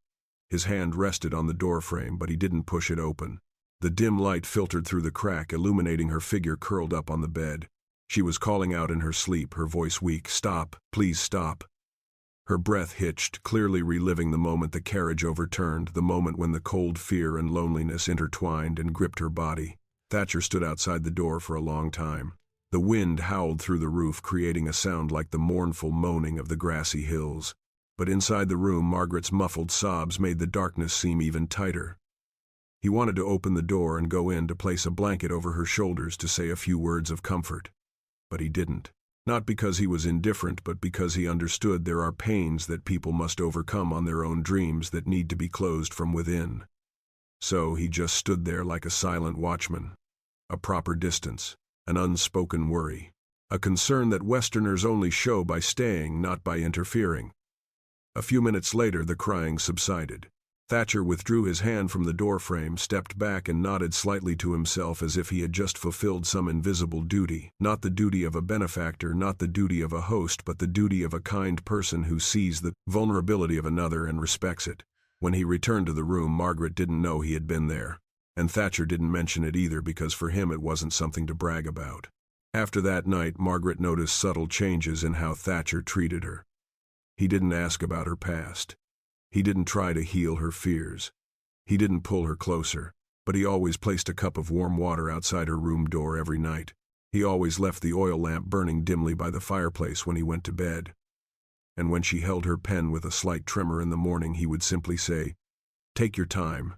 His hand rested on the doorframe, but he didn't push it open. The dim light filtered through the crack, illuminating her figure curled up on the bed. She was calling out in her sleep, her voice weak, "Stop, please stop." Her breath hitched, clearly reliving the moment the carriage overturned, the moment when the cold fear and loneliness intertwined and gripped her body. Thatcher stood outside the door for a long time. The wind howled through the roof, creating a sound like the mournful moaning of the grassy hills. But inside the room, Margaret's muffled sobs made the darkness seem even tighter. He wanted to open the door and go in, to place a blanket over her shoulders, to say a few words of comfort. But he didn't. Not because he was indifferent, but because he understood there are pains that people must overcome on their own, dreams that need to be closed from within. So he just stood there like a silent watchman. A proper distance, an unspoken worry, a concern that Westerners only show by staying, not by interfering. A few minutes later, the crying subsided. Thatcher withdrew his hand from the doorframe, stepped back, and nodded slightly to himself as if he had just fulfilled some invisible duty. Not the duty of a benefactor, not the duty of a host, but the duty of a kind person who sees the vulnerability of another and respects it. When he returned to the room, Margaret didn't know he had been there. And Thatcher didn't mention it either, because for him it wasn't something to brag about. After that night, Margaret noticed subtle changes in how Thatcher treated her. He didn't ask about her past. He didn't try to heal her fears. He didn't pull her closer, but he always placed a cup of warm water outside her room door every night. He always left the oil lamp burning dimly by the fireplace when he went to bed. And when she held her pen with a slight tremor in the morning, he would simply say, "Take your time.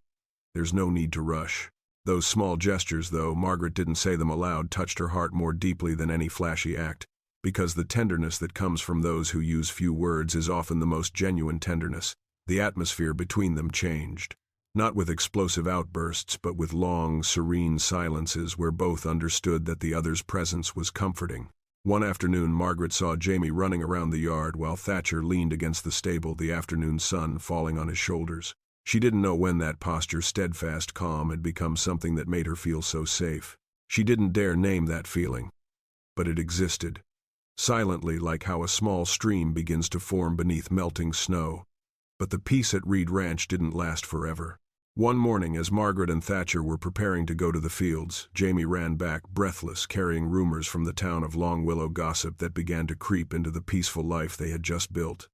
There's no need to rush." Those small gestures, though Margaret didn't say them aloud, touched her heart more deeply than any flashy act, because the tenderness that comes from those who use few words is often the most genuine tenderness. The atmosphere between them changed, not with explosive outbursts, but with long, serene silences where both understood that the other's presence was comforting. One afternoon, Margaret saw Jamie running around the yard while Thatcher leaned against the stable, the afternoon sun falling on his shoulders. She didn't know when that posture, steadfast calm, had become something that made her feel so safe. She didn't dare name that feeling, but it existed, silently, like how a small stream begins to form beneath melting snow. But the peace at Reed Ranch didn't last forever. One morning, as Margaret and Thatcher were preparing to go to the fields, Jamie ran back, breathless, carrying rumors from the town of Long Willow, gossip that began to creep into the peaceful life they had just built.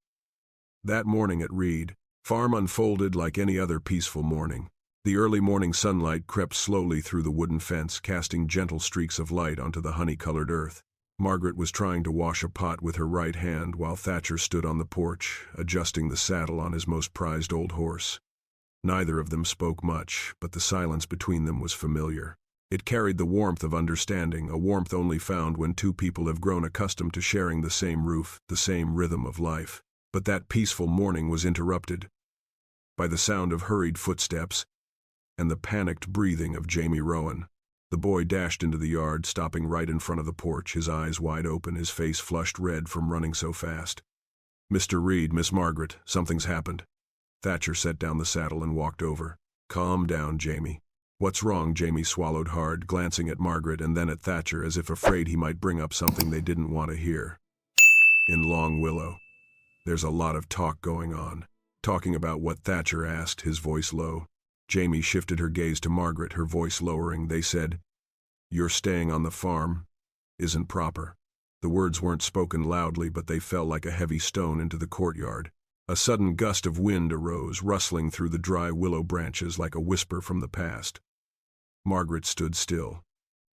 That morning at Reed Farm unfolded like any other peaceful morning. The early morning sunlight crept slowly through the wooden fence, casting gentle streaks of light onto the honey-colored earth. Margaret was trying to wash a pot with her right hand while Thatcher stood on the porch, adjusting the saddle on his most prized old horse. Neither of them spoke much, but the silence between them was familiar. It carried the warmth of understanding, a warmth only found when two people have grown accustomed to sharing the same roof, the same rhythm of life. But that peaceful morning was interrupted by the sound of hurried footsteps and the panicked breathing of Jamie Rowan. The boy dashed into the yard, stopping right in front of the porch, his eyes wide open, his face flushed red from running so fast. "Mr. Reed, Miss Margaret, something's happened." Thatcher set down the saddle and walked over. "Calm down, Jamie." "What's wrong?" Jamie swallowed hard, glancing at Margaret and then at Thatcher as if afraid he might bring up something they didn't want to hear. "In Long Willow, there's a lot of talk going on." "Talking about what?" Thatcher asked, his voice low. Jamie shifted her gaze to Margaret, her voice lowering. "They said, 'You're staying on the farm isn't proper.'" The words weren't spoken loudly, but they fell like a heavy stone into the courtyard. A sudden gust of wind arose, rustling through the dry willow branches like a whisper from the past. Margaret stood still.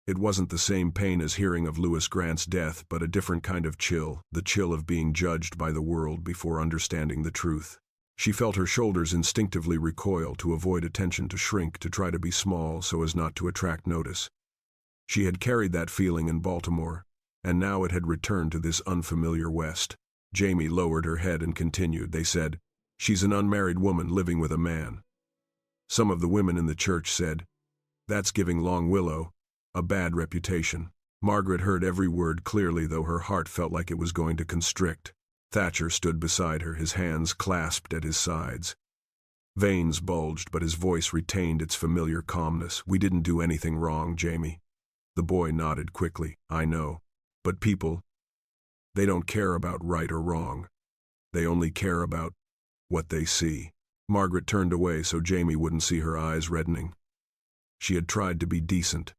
It wasn't the same pain as hearing of Lewis Grant's death, but a different kind of chill, the chill of being judged by the world before understanding the truth. She felt her shoulders instinctively recoil, to avoid attention, to shrink, to try to be small so as not to attract notice. She had carried that feeling in Baltimore, and now it had returned to this unfamiliar West. Jamie lowered her head and continued. "They said, 'She's an unmarried woman living with a man.' Some of the women in the church said, 'That's giving Long Willow a bad reputation.'" Margaret heard every word clearly, though her heart felt like it was going to constrict. Thatcher stood beside her, his hands clasped at his sides. Veins bulged, but his voice retained its familiar calmness. "We didn't do anything wrong, Jamie." The boy nodded quickly. "I know. But people, they don't care about right or wrong. They only care about what they see." Margaret turned away so Jamie wouldn't see her eyes reddening. She had tried to be decent.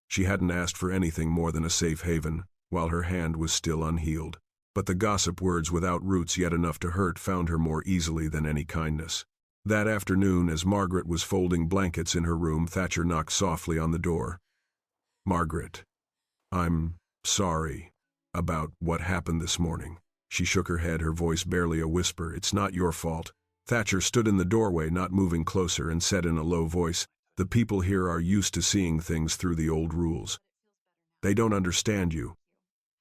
She hadn't asked for anything more than a safe haven, while her hand was still unhealed. But the gossip words without roots yet enough to hurt found her more easily than any kindness. That afternoon, as Margaret was folding blankets in her room, Thatcher knocked softly on the door. "Margaret, I'm sorry about what happened this morning." She shook her head, her voice barely a whisper. "It's not your fault." Thatcher stood in the doorway, not moving closer, and said in a low voice, "The people here are used to seeing things through the old rules. They don't understand you.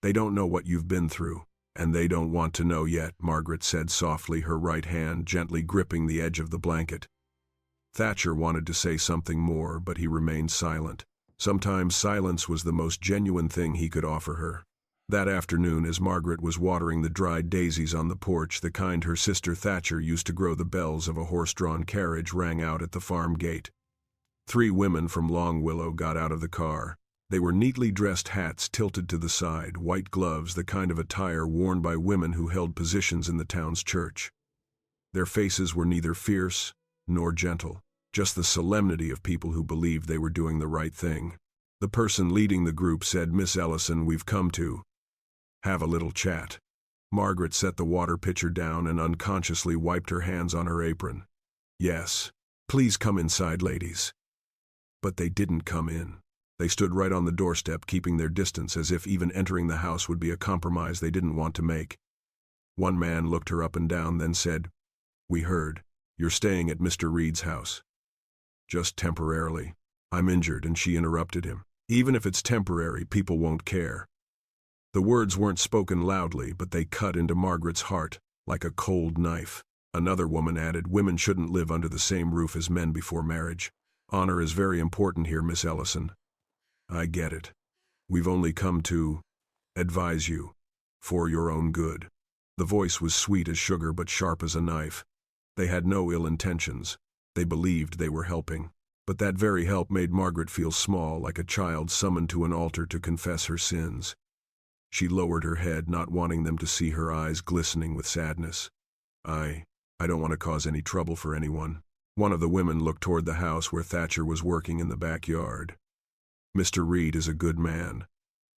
They don't know what you've been through, and they don't want to know yet," Margaret said softly, her right hand gently gripping the edge of the blanket. Thatcher wanted to say something more, but he remained silent. Sometimes silence was the most genuine thing he could offer her. That afternoon, as Margaret was watering the dried daisies on the porch, the kind her sister Thatcher used to grow, the bells of a horse-drawn carriage rang out at the farm gate. 3 women from Long Willow got out of the car. They were neatly dressed, hats tilted to the side, white gloves, the kind of attire worn by women who held positions in the town's church. Their faces were neither fierce nor gentle, just the solemnity of people who believed they were doing the right thing. The person leading the group said, "Miss Ellison, we've come to have a little chat." Margaret set the water pitcher down and unconsciously wiped her hands on her apron. "Yes, please come inside, ladies." But they didn't come in. They stood right on the doorstep, keeping their distance, as if even entering the house would be a compromise they didn't want to make. One man looked her up and down, then said, "We heard you're staying at Mr. Reed's house." "Just temporarily. I'm injured," and she interrupted him. "Even if it's temporary, people won't care." The words weren't spoken loudly, but they cut into Margaret's heart like a cold knife. Another woman added, "Women shouldn't live under the same roof as men before marriage. Honor is very important here, Miss Ellison." "I get it. We've only come to advise you for your own good." The voice was sweet as sugar but sharp as a knife. They had no ill intentions. They believed they were helping. But that very help made Margaret feel small, like a child summoned to an altar to confess her sins. She lowered her head, not wanting them to see her eyes glistening with sadness. I don't want to cause any trouble for anyone." One of the women looked toward the house where Thatcher was working in the backyard. "Mr. Reed is a good man.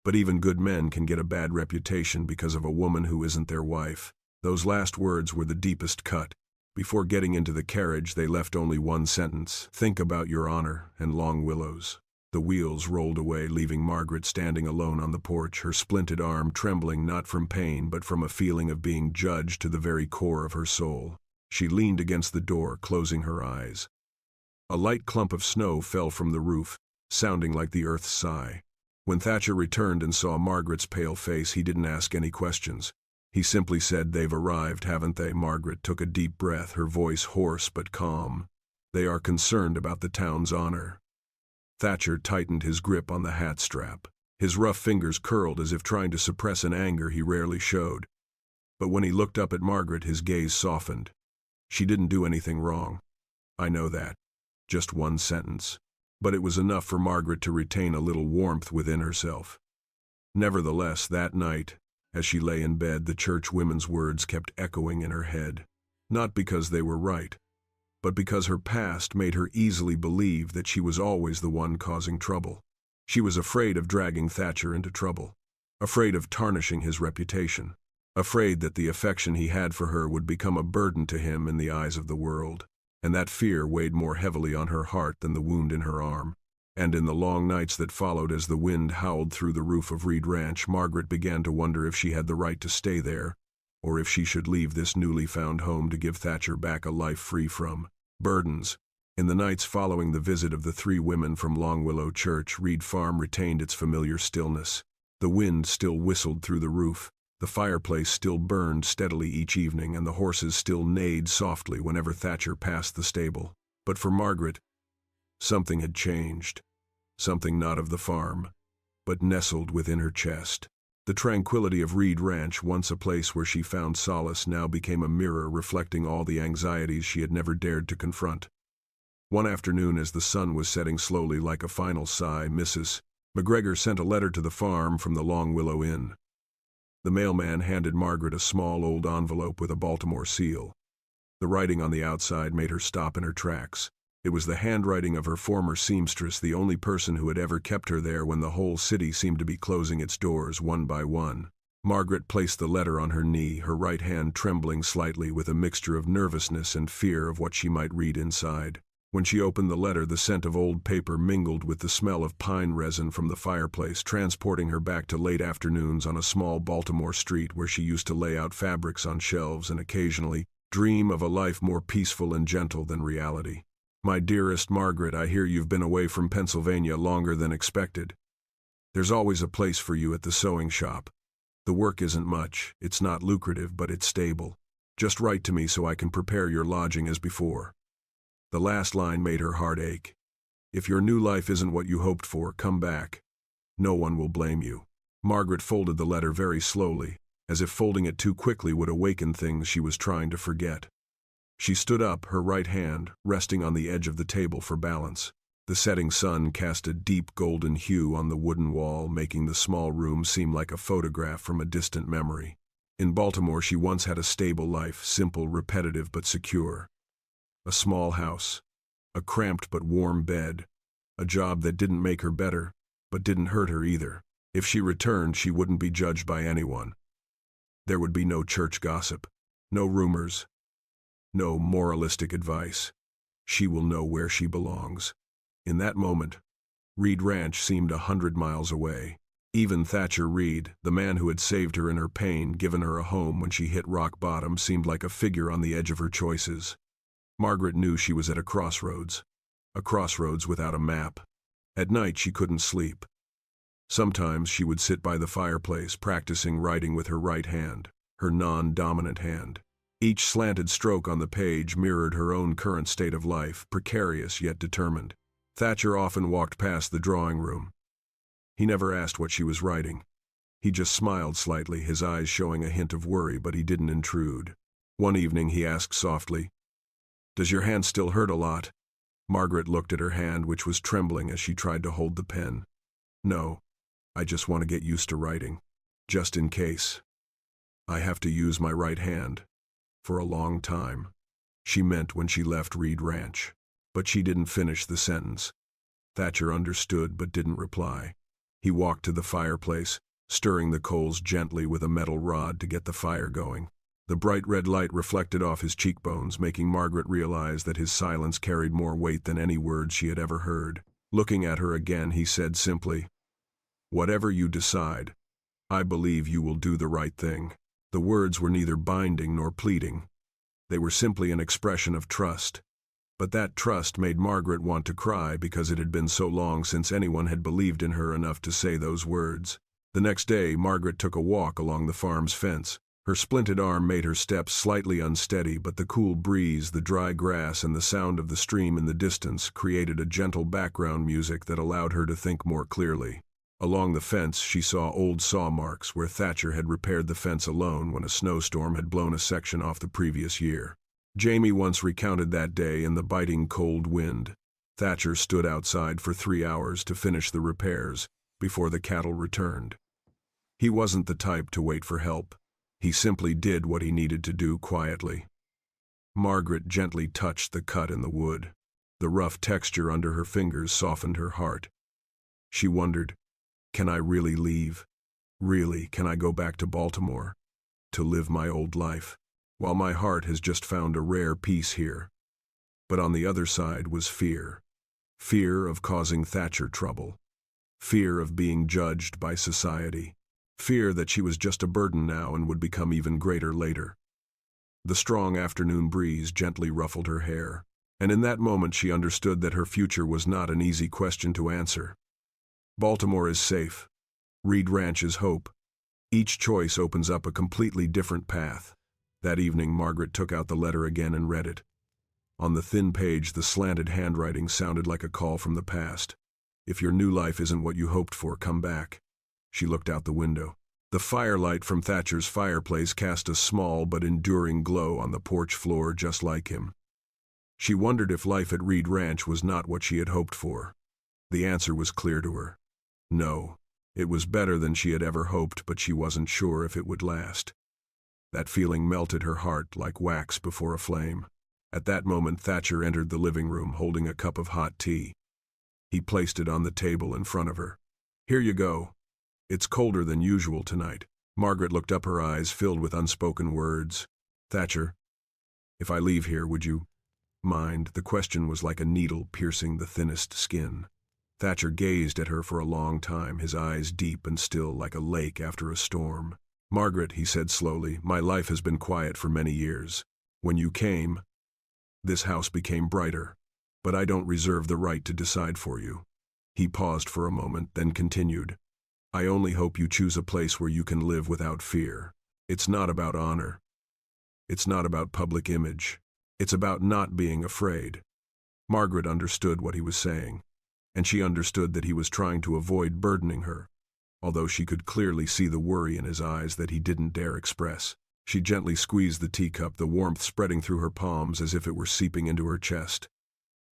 But even good men can get a bad reputation because of a woman who isn't their wife." Those last words were the deepest cut. Before getting into the carriage, they left only one sentence: "Think about your honor and Long Willows." The wheels rolled away, leaving Margaret standing alone on the porch, her splinted arm trembling not from pain but from a feeling of being judged to the very core of her soul. She leaned against the door, closing her eyes. A light clump of snow fell from the roof, sounding like the earth's sigh. When Thatcher returned and saw Margaret's pale face, he didn't ask any questions. He simply said, "They've arrived, haven't they?" Margaret took a deep breath, her voice hoarse but calm. "They are concerned about the town's honor." Thatcher tightened his grip on the hat strap. His rough fingers curled as if trying to suppress an anger he rarely showed. But when he looked up at Margaret, his gaze softened. "She didn't do anything wrong. I know that." Just one sentence. But it was enough for Margaret to retain a little warmth within herself. Nevertheless, that night, as she lay in bed, the church women's words kept echoing in her head. Not because they were right, but because her past made her easily believe that she was always the one causing trouble. She was afraid of dragging Thatcher into trouble, afraid of tarnishing his reputation, afraid that the affection he had for her would become a burden to him in the eyes of the world. And that fear weighed more heavily on her heart than the wound in her arm. And in the long nights that followed, as the wind howled through the roof of Reed Ranch, Margaret began to wonder if she had the right to stay there, or if she should leave this newly found home to give Thatcher back a life free from burdens. In the nights following the visit of the 3 women from Long Willow Church, Reed Farm retained its familiar stillness. The wind still whistled through the roof, the fireplace still burned steadily each evening, and the horses still neighed softly whenever Thatcher passed the stable. But for Margaret, something had changed. Something not of the farm, but nestled within her chest. The tranquility of Reed Ranch, once a place where she found solace, now became a mirror reflecting all the anxieties she had never dared to confront. One afternoon, as the sun was setting slowly like a final sigh, Mrs. McGregor sent a letter to the farm from the Long Willow Inn. The mailman handed Margaret a small old envelope with a Baltimore seal. The writing on the outside made her stop in her tracks. It was the handwriting of her former seamstress, the only person who had ever kept her there when the whole city seemed to be closing its doors one by one. Margaret placed the letter on her knee, her right hand trembling slightly with a mixture of nervousness and fear of what she might read inside. When she opened the letter, the scent of old paper mingled with the smell of pine resin from the fireplace, transporting her back to late afternoons on a small Baltimore street where she used to lay out fabrics on shelves and occasionally dream of a life more peaceful and gentle than reality. My dearest Margaret, I hear you've been away from Pennsylvania longer than expected. There's always a place for you at the sewing shop. The work isn't much, it's not lucrative, but it's stable. Just write to me so I can prepare your lodging as before. The last line made her heart ache. If your new life isn't what you hoped for, come back. No one will blame you. Margaret folded the letter very slowly, as if folding it too quickly would awaken things she was trying to forget. She stood up, her right hand resting on the edge of the table for balance. The setting sun cast a deep golden hue on the wooden wall, making the small room seem like a photograph from a distant memory. In Baltimore, she once had a stable life, simple, repetitive, but secure. A small house, a cramped but warm bed, a job that didn't make her better, but didn't hurt her either. If she returned, she wouldn't be judged by anyone. There would be no church gossip, no rumors, no moralistic advice. She will know where she belongs. In that moment, Reed Ranch seemed 100 miles away. Even Thatcher Reed, the man who had saved her in her pain, given her a home when she hit rock bottom, seemed like a figure on the edge of her choices. Margaret knew she was at a crossroads without a map. At night she couldn't sleep. Sometimes she would sit by the fireplace, practicing writing with her right hand, her non-dominant hand. Each slanted stroke on the page mirrored her own current state of life, precarious yet determined. Thatcher often walked past the drawing room. He never asked what she was writing. He just smiled slightly, his eyes showing a hint of worry, but he didn't intrude. One evening he asked softly, "Does your hand still hurt a lot?" Margaret looked at her hand, which was trembling as she tried to hold the pen. "No, I just want to get used to writing. Just in case. I have to use my right hand. For a long time." She meant when she left Reed Ranch. But she didn't finish the sentence. Thatcher understood but didn't reply. He walked to the fireplace, stirring the coals gently with a metal rod to get the fire going. The bright red light reflected off his cheekbones, making Margaret realize that his silence carried more weight than any words she had ever heard. Looking at her again, he said simply, "Whatever you decide, I believe you will do the right thing." The words were neither binding nor pleading. They were simply an expression of trust. But that trust made Margaret want to cry because it had been so long since anyone had believed in her enough to say those words. The next day, Margaret took a walk along the farm's fence. Her splinted arm made her steps slightly unsteady, but the cool breeze, the dry grass, and the sound of the stream in the distance created a gentle background music that allowed her to think more clearly. Along the fence, she saw old saw marks where Thatcher had repaired the fence alone when a snowstorm had blown a section off the previous year. Jamie once recounted that day in the biting cold wind. Thatcher stood outside for 3 hours to finish the repairs before the cattle returned. He wasn't the type to wait for help. He simply did what he needed to do quietly. Margaret gently touched the cut in the wood. The rough texture under her fingers softened her heart. She wondered, can I really leave? Really, can I go back to Baltimore? To live my old life? While my heart has just found a rare peace here. But on the other side was fear. Fear of causing Thatcher trouble. Fear of being judged by society. Fear that she was just a burden now and would become even greater later. The strong afternoon breeze gently ruffled her hair, and in that moment she understood that her future was not an easy question to answer. Baltimore is safe. Reed Ranch is hope. Each choice opens up a completely different path. That evening, Margaret took out the letter again and read it. On the thin page, the slanted handwriting sounded like a call from the past. If your new life isn't what you hoped for, come back. She looked out the window. The firelight from Thatcher's fireplace cast a small but enduring glow on the porch floor just like him. She wondered if life at Reed Ranch was not what she had hoped for. The answer was clear to her. No, it was better than she had ever hoped, but she wasn't sure if it would last. That feeling melted her heart like wax before a flame. At that moment, Thatcher entered the living room holding a cup of hot tea. He placed it on the table in front of her. "Here you go. It's colder than usual tonight." Margaret looked up, her eyes filled with unspoken words. "Thatcher, if I leave here, would you mind?" The question was like a needle piercing the thinnest skin. Thatcher gazed at her for a long time, his eyes deep and still like a lake after a storm. "Margaret," he said slowly, "my life has been quiet for many years. When you came, this house became brighter. But I don't reserve the right to decide for you." He paused for a moment, then continued, "I only hope you choose a place where you can live without fear. It's not about honor. It's not about public image. It's about not being afraid." Margaret understood what he was saying, and she understood that he was trying to avoid burdening her, although she could clearly see the worry in his eyes that he didn't dare express. She gently squeezed the teacup, the warmth spreading through her palms as if it were seeping into her chest.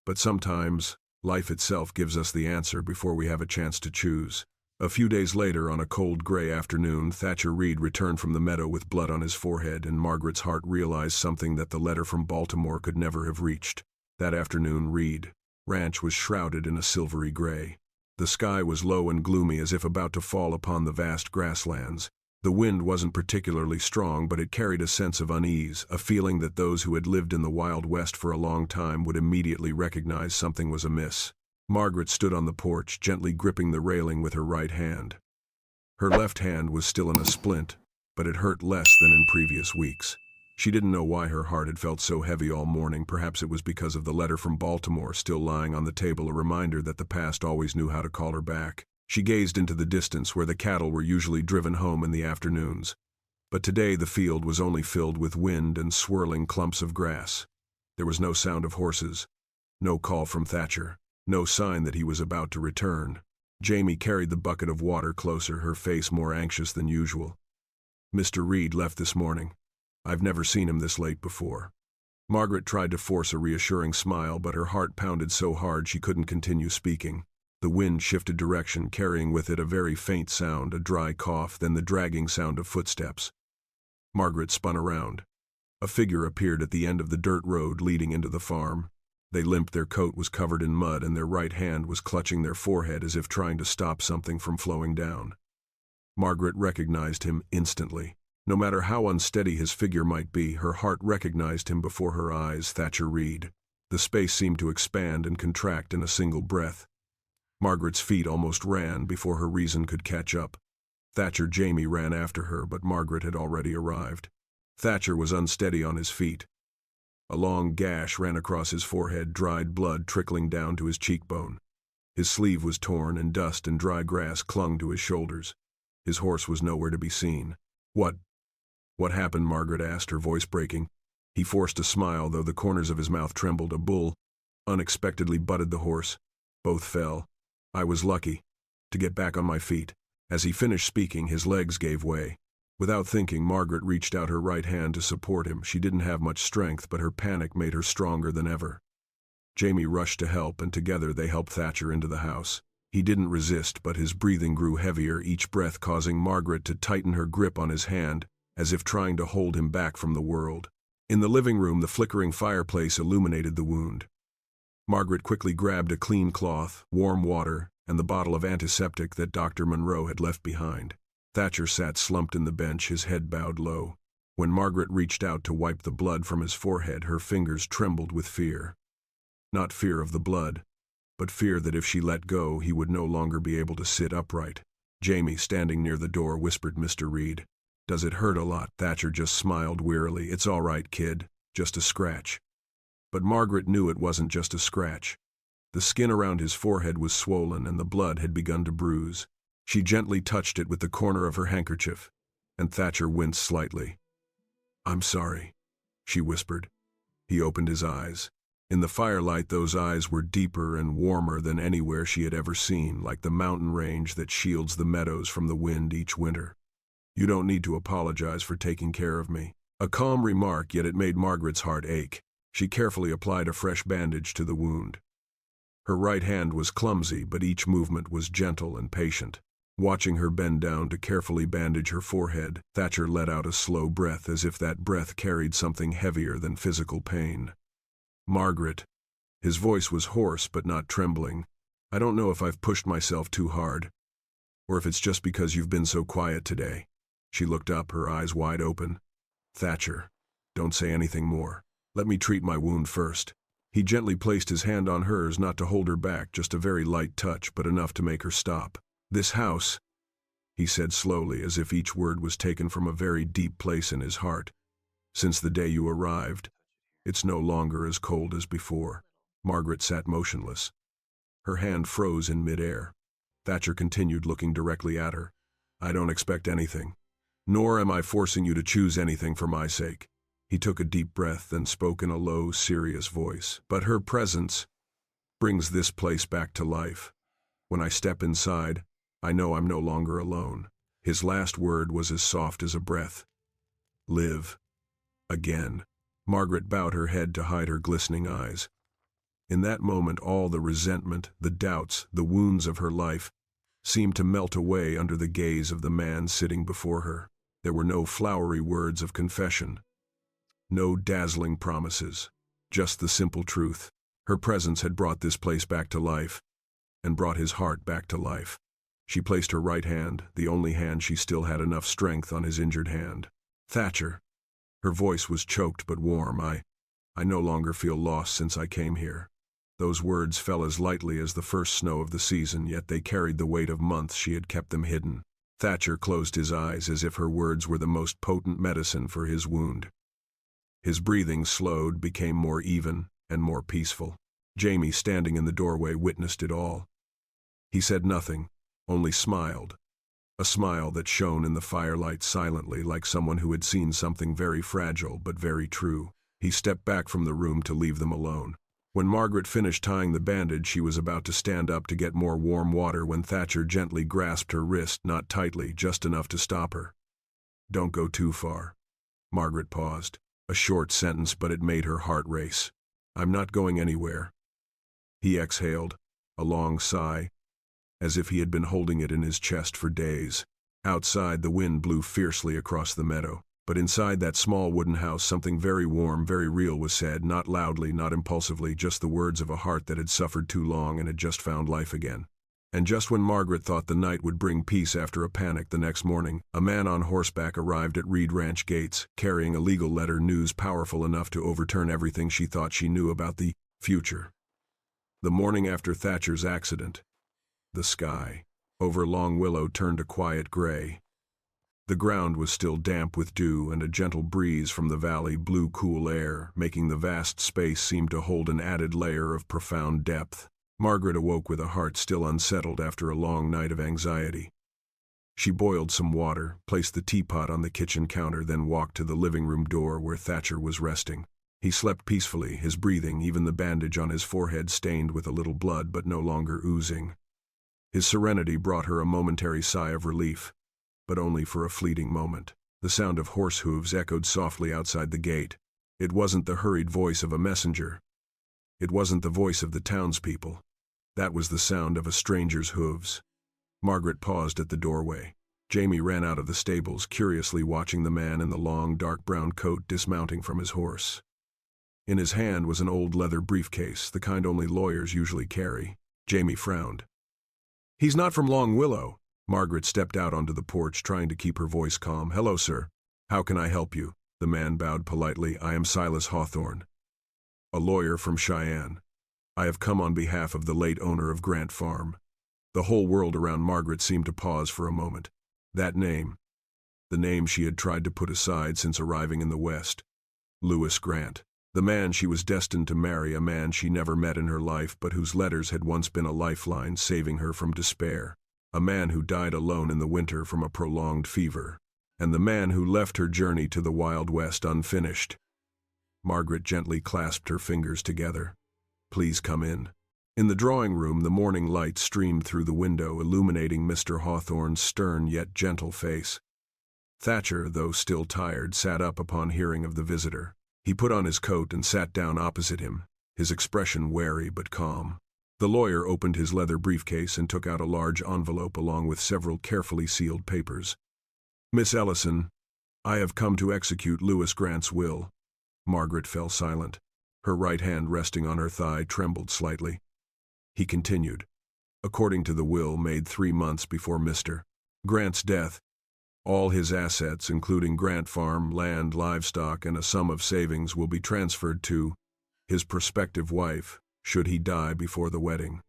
But sometimes, life itself gives us the answer before we have a chance to choose. A few days later, on a cold gray afternoon, Thatcher Reed returned from the meadow with blood on his forehead, and Margaret's heart realized something that the letter from Baltimore could never have reached. That afternoon, Reed Ranch was shrouded in a silvery gray. The sky was low and gloomy, as if about to fall upon the vast grasslands. The wind wasn't particularly strong, but it carried a sense of unease, a feeling that those who had lived in the Wild West for a long time would immediately recognize something was amiss. Margaret stood on the porch, gently gripping the railing with her right hand. Her left hand was still in a splint, but it hurt less than in previous weeks. She didn't know why her heart had felt so heavy all morning. Perhaps it was because of the letter from Baltimore still lying on the table, a reminder that the past always knew how to call her back. She gazed into the distance where the cattle were usually driven home in the afternoons. But today the field was only filled with wind and swirling clumps of grass. There was no sound of horses, no call from Thatcher, no sign that he was about to return. Jamie carried the bucket of water closer, her face more anxious than usual. "Mr. Reed left this morning. I've never seen him this late before." Margaret tried to force a reassuring smile, but her heart pounded so hard she couldn't continue speaking. The wind shifted direction, carrying with it a very faint sound, a dry cough, then the dragging sound of footsteps. Margaret spun around. A figure appeared at the end of the dirt road leading into the farm. They limped, their coat was covered in mud, and their right hand was clutching their forehead as if trying to stop something from flowing down. Margaret recognized him instantly. No matter how unsteady his figure might be, her heart recognized him before her eyes. Thatcher Reed. The space seemed to expand and contract in a single breath. Margaret's feet almost ran before her reason could catch up. Thatcher Jamie ran after her, but Margaret had already arrived. Thatcher was unsteady on his feet. A long gash ran across his forehead, dried blood trickling down to his cheekbone. His sleeve was torn, and dust and dry grass clung to his shoulders. His horse was nowhere to be seen. What happened?" Margaret asked, her voice breaking. He forced a smile, though the corners of his mouth trembled. "A bull unexpectedly butted the horse. Both fell. I was lucky to get back on my feet." As he finished speaking, his legs gave way. Without thinking, Margaret reached out her right hand to support him. She didn't have much strength, but her panic made her stronger than ever. Jamie rushed to help, and together they helped Thatcher into the house. He didn't resist, but his breathing grew heavier, each breath causing Margaret to tighten her grip on his hand, as if trying to hold him back from the world. In the living room, the flickering fireplace illuminated the wound. Margaret quickly grabbed a clean cloth, warm water, and the bottle of antiseptic that Dr. Monroe had left behind. Thatcher sat slumped in the bench, his head bowed low. When Margaret reached out to wipe the blood from his forehead, her fingers trembled with fear. Not fear of the blood, but fear that if she let go, he would no longer be able to sit upright. Jamie, standing near the door, whispered, "Mr. Reed, does it hurt a lot?" Thatcher just smiled wearily. "It's all right, kid. Just a scratch." But Margaret knew it wasn't just a scratch. The skin around his forehead was swollen, and the blood had begun to bruise. She gently touched it with the corner of her handkerchief, and Thatcher winced slightly. "I'm sorry," she whispered. He opened his eyes. In the firelight, those eyes were deeper and warmer than anywhere she had ever seen, like the mountain range that shields the meadows from the wind each winter. "You don't need to apologize for taking care of me." A calm remark, yet it made Margaret's heart ache. She carefully applied a fresh bandage to the wound. Her right hand was clumsy, but each movement was gentle and patient. Watching her bend down to carefully bandage her forehead, Thatcher let out a slow breath, as if that breath carried something heavier than physical pain. "Margaret," his voice was hoarse but not trembling, "I don't know if I've pushed myself too hard, or if it's just because you've been so quiet today." She looked up, her eyes wide open. "Thatcher, don't say anything more. Let me treat my wound first." He gently placed his hand on hers, not to hold her back, just a very light touch, but enough to make her stop. "This house," he said slowly, as if each word was taken from a very deep place in his heart. "Since the day you arrived, it's no longer as cold as before." Margaret sat motionless. Her hand froze in midair. Thatcher continued, looking directly at her. "I don't expect anything. Nor am I forcing you to choose anything for my sake." He took a deep breath, then spoke in a low, serious voice. "But her presence brings this place back to life. When I step inside, I know I'm no longer alone." His last word was as soft as a breath. "Live again." Margaret bowed her head to hide her glistening eyes. In that moment, all the resentment, the doubts, the wounds of her life seemed to melt away under the gaze of the man sitting before her. There were no flowery words of confession, no dazzling promises, just the simple truth. Her presence had brought this place back to life, and brought his heart back to life. She placed her right hand, the only hand she still had enough strength, on his injured hand. "Thatcher." Her voice was choked but warm. I no longer feel lost since I came here." Those words fell as lightly as the first snow of the season, yet they carried the weight of months she had kept them hidden. Thatcher closed his eyes as if her words were the most potent medicine for his wound. His breathing slowed, became more even, and more peaceful. Jamie, standing in the doorway, witnessed it all. He said nothing, only smiled. A smile that shone in the firelight silently, like someone who had seen something very fragile but very true. He stepped back from the room to leave them alone. When Margaret finished tying the bandage, she was about to stand up to get more warm water when Thatcher gently grasped her wrist, not tightly, just enough to stop her. "Don't go too far." Margaret paused. A short sentence, but it made her heart race. "I'm not going anywhere." He exhaled, a long sigh, as if he had been holding it in his chest for days. Outside, the wind blew fiercely across the meadow. But inside that small wooden house, something very warm, very real was said, not loudly, not impulsively, just the words of a heart that had suffered too long and had just found life again. And just when Margaret thought the night would bring peace after a panic, the next morning, a man on horseback arrived at Reed Ranch gates, carrying a legal letter, news powerful enough to overturn everything she thought she knew about the future. The morning after Thatcher's accident, the sky over Long Willow turned a quiet gray. The ground was still damp with dew, and a gentle breeze from the valley blew cool air, making the vast space seem to hold an added layer of profound depth. Margaret awoke with a heart still unsettled after a long night of anxiety. She boiled some water, placed the teapot on the kitchen counter, then walked to the living room door where Thatcher was resting. He slept peacefully, his breathing, even the bandage on his forehead, stained with a little blood but no longer oozing. His serenity brought her a momentary sigh of relief, but only for a fleeting moment. The sound of horse hooves echoed softly outside the gate. It wasn't the hurried voice of a messenger. It wasn't the voice of the townspeople. That was the sound of a stranger's hooves. Margaret paused at the doorway. Jamie ran out of the stables, curiously watching the man in the long, dark brown coat dismounting from his horse. In his hand was an old leather briefcase, the kind only lawyers usually carry. Jamie frowned. "He's not from Long Willow." Margaret stepped out onto the porch, trying to keep her voice calm. "Hello, sir. How can I help you?" The man bowed politely. "I am Silas Hawthorne, a lawyer from Cheyenne. I have come on behalf of the late owner of Grant Farm." The whole world around Margaret seemed to pause for a moment. That name, the name she had tried to put aside since arriving in the West. Lewis Grant. The man she was destined to marry, a man she never met in her life, but whose letters had once been a lifeline, saving her from despair. A man who died alone in the winter from a prolonged fever. And the man who left her journey to the Wild West unfinished. Margaret gently clasped her fingers together. "Please come in." In the drawing room, the morning light streamed through the window, illuminating Mr. Hawthorne's stern yet gentle face. Thatcher, though still tired, sat up upon hearing of the visitor. He put on his coat and sat down opposite him, his expression wary but calm. The lawyer opened his leather briefcase and took out a large envelope along with several carefully sealed papers. "Miss Ellison, I have come to execute Lewis Grant's will." Margaret fell silent. Her right hand, resting on her thigh, trembled slightly. He continued. "According to the will made 3 months before Mr. Grant's death, All his assets, including Grant Farm, land, livestock, and a sum of savings, will be transferred to his prospective wife, should he die before the wedding.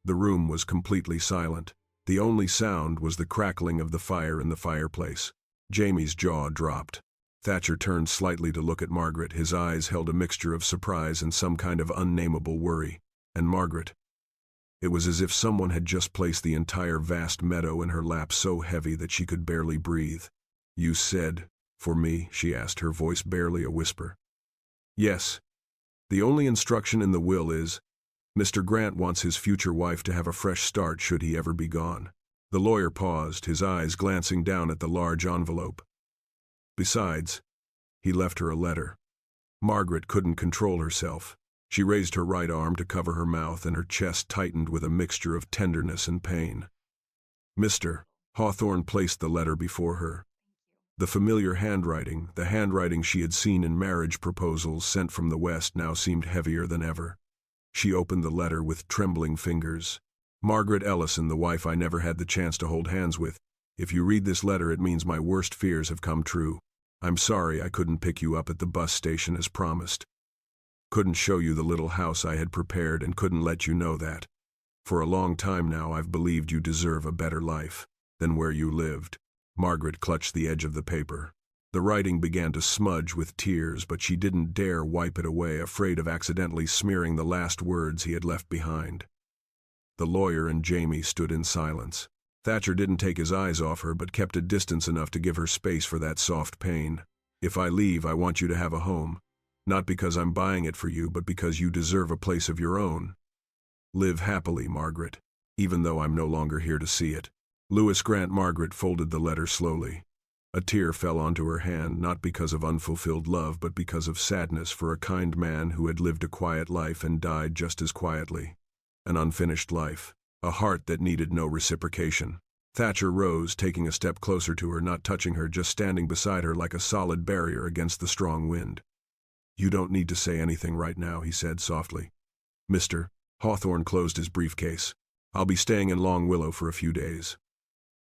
The room was completely silent. The only sound was the crackling of the fire in the fireplace. Jamie's jaw dropped. Thatcher turned slightly to look at Margaret. His eyes held a mixture of surprise and some kind of unnameable worry. And Margaret. It was as if someone had just placed the entire vast meadow in her lap, so heavy that she could barely breathe. "You said, for me?" she asked, her voice barely a whisper. "Yes. The only instruction in the will is, Mr. Grant wants his future wife to have a fresh start should he ever be gone." The lawyer paused, his eyes glancing down at the large envelope. "Besides, he left her a letter." Margaret couldn't control herself. She raised her right arm to cover her mouth, and her chest tightened with a mixture of tenderness and pain. "Mr. Hawthorne placed the letter before her. The familiar handwriting, the handwriting she had seen in marriage proposals sent from the West, now seemed heavier than ever. She opened the letter with trembling fingers. "Margaret Ellison, the wife I never had the chance to hold hands with. If you read this letter, it means my worst fears have come true. I'm sorry I couldn't pick you up at the bus station as promised. Couldn't show you the little house I had prepared, and couldn't let you know that. For a long time now I've believed you deserve a better life than where you lived." Margaret clutched the edge of the paper. The writing began to smudge with tears, but she didn't dare wipe it away, afraid of accidentally smearing the last words he had left behind. The lawyer and Jamie stood in silence. Thatcher didn't take his eyes off her, but kept a distance enough to give her space for that soft pain. "If I leave, I want you to have a home. Not because I'm buying it for you, but because you deserve a place of your own. Live happily, Margaret, even though I'm no longer here to see it." Lewis Grant. Margaret folded the letter slowly. A tear fell onto her hand, not because of unfulfilled love, but because of sadness for a kind man who had lived a quiet life and died just as quietly. An unfinished life, a heart that needed no reciprocation. Thatcher rose, taking a step closer to her, not touching her, just standing beside her like a solid barrier against the strong wind. "You don't need to say anything right now," he said softly. "Mr. Hawthorne closed his briefcase. I'll be staying in Long Willow for a few days.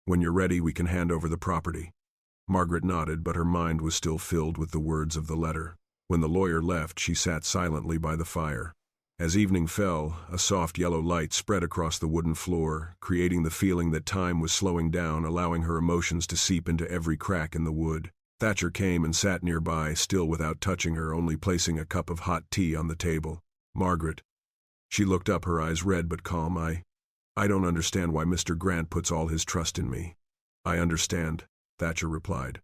When you're ready, we can hand over the property." Margaret nodded, but her mind was still filled with the words of the letter. When the lawyer left, she sat silently by the fire. As evening fell, a soft yellow light spread across the wooden floor, creating the feeling that time was slowing down, allowing her emotions to seep into every crack in the wood. Thatcher came and sat nearby, still without touching her, only placing a cup of hot tea on the table. "Margaret." She looked up, her eyes red but calm. I don't understand why Mr. Grant puts all his trust in me." "I understand," Thatcher replied.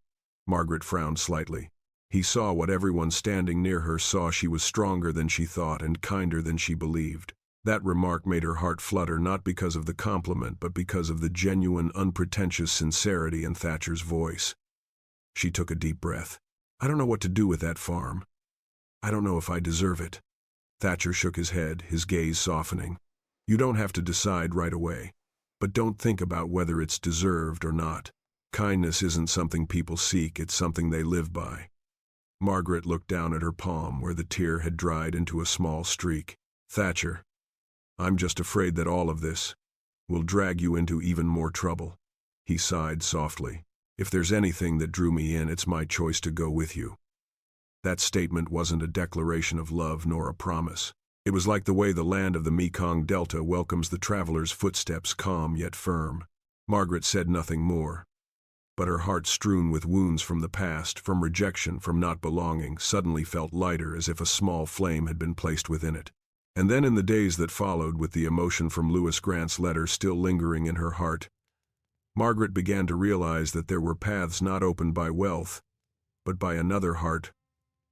Margaret frowned slightly. He saw what everyone standing near her saw. She was stronger than she thought and kinder than she believed. That remark made her heart flutter, not because of the compliment, but because of the genuine, unpretentious sincerity in Thatcher's voice. She took a deep breath. "I don't know what to do with that farm. I don't know if I deserve it." Thatcher shook his head, his gaze softening. "You don't have to decide right away. But don't think about whether it's deserved or not. Kindness isn't something people seek, it's something they live by." Margaret looked down at her palm, where the tear had dried into a small streak. "Thatcher, I'm just afraid that all of this will drag you into even more trouble." He sighed softly. "If there's anything that drew me in, it's my choice to go with you." That statement wasn't a declaration of love nor a promise. It was like the way the land of the Mekong Delta welcomes the traveler's footsteps, calm yet firm. Margaret said nothing more. But her heart, strewn with wounds from the past, from rejection, from not belonging, suddenly felt lighter, as if a small flame had been placed within it. And then in the days that followed, with the emotion from Lewis Grant's letter still lingering in her heart, Margaret began to realize that there were paths not opened by wealth, but by another heart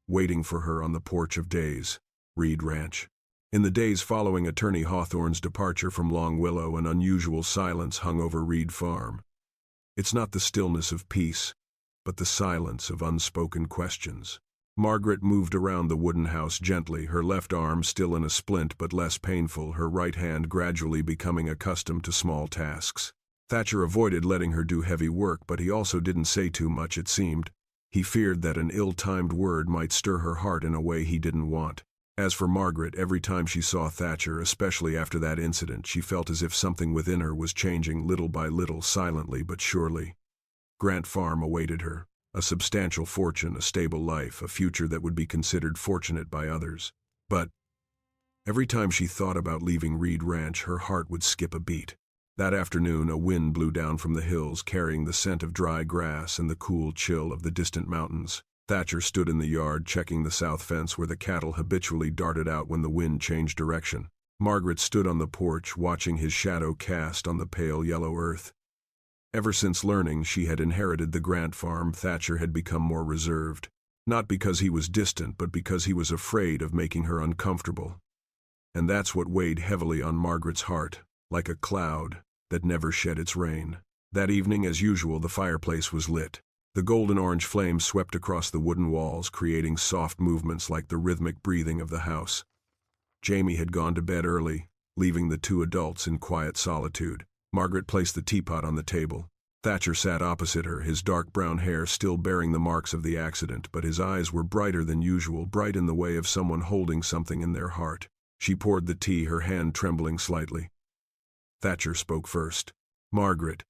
waiting for her on the porch of days. Reed Ranch. In the days following Attorney Hawthorne's departure from Long Willow, an unusual silence hung over Reed Farm. It's not the stillness of peace, but the silence of unspoken questions. Margaret moved around the wooden house gently, her left arm still in a splint but less painful, her right hand gradually becoming accustomed to small tasks. Thatcher avoided letting her do heavy work, but he also didn't say too much, it seemed. He feared that an ill-timed word might stir her heart in a way he didn't want. As for Margaret, every time she saw Thatcher, especially after that incident, she felt as if something within her was changing little by little, silently but surely. Grant Farm awaited her, a substantial fortune, a stable life, a future that would be considered fortunate by others. But every time she thought about leaving Reed Ranch, her heart would skip a beat. That afternoon, a wind blew down from the hills, carrying the scent of dry grass and the cool chill of the distant mountains. Thatcher stood in the yard, checking the south fence where the cattle habitually darted out when the wind changed direction. Margaret stood on the porch, watching his shadow cast on the pale yellow earth. Ever since learning she had inherited the Grant farm, Thatcher had become more reserved. Not because he was distant, but because he was afraid of making her uncomfortable. And that's what weighed heavily on Margaret's heart, like a cloud that never shed its rain. That evening, as usual, the fireplace was lit. The golden-orange flame swept across the wooden walls, creating soft movements like the rhythmic breathing of the house. Jamie had gone to bed early, leaving the two adults in quiet solitude. Margaret placed the teapot on the table. Thatcher sat opposite her, his dark brown hair still bearing the marks of the accident, but his eyes were brighter than usual, bright in the way of someone holding something in their heart. She poured the tea, her hand trembling slightly. Thatcher spoke first. "Margaret."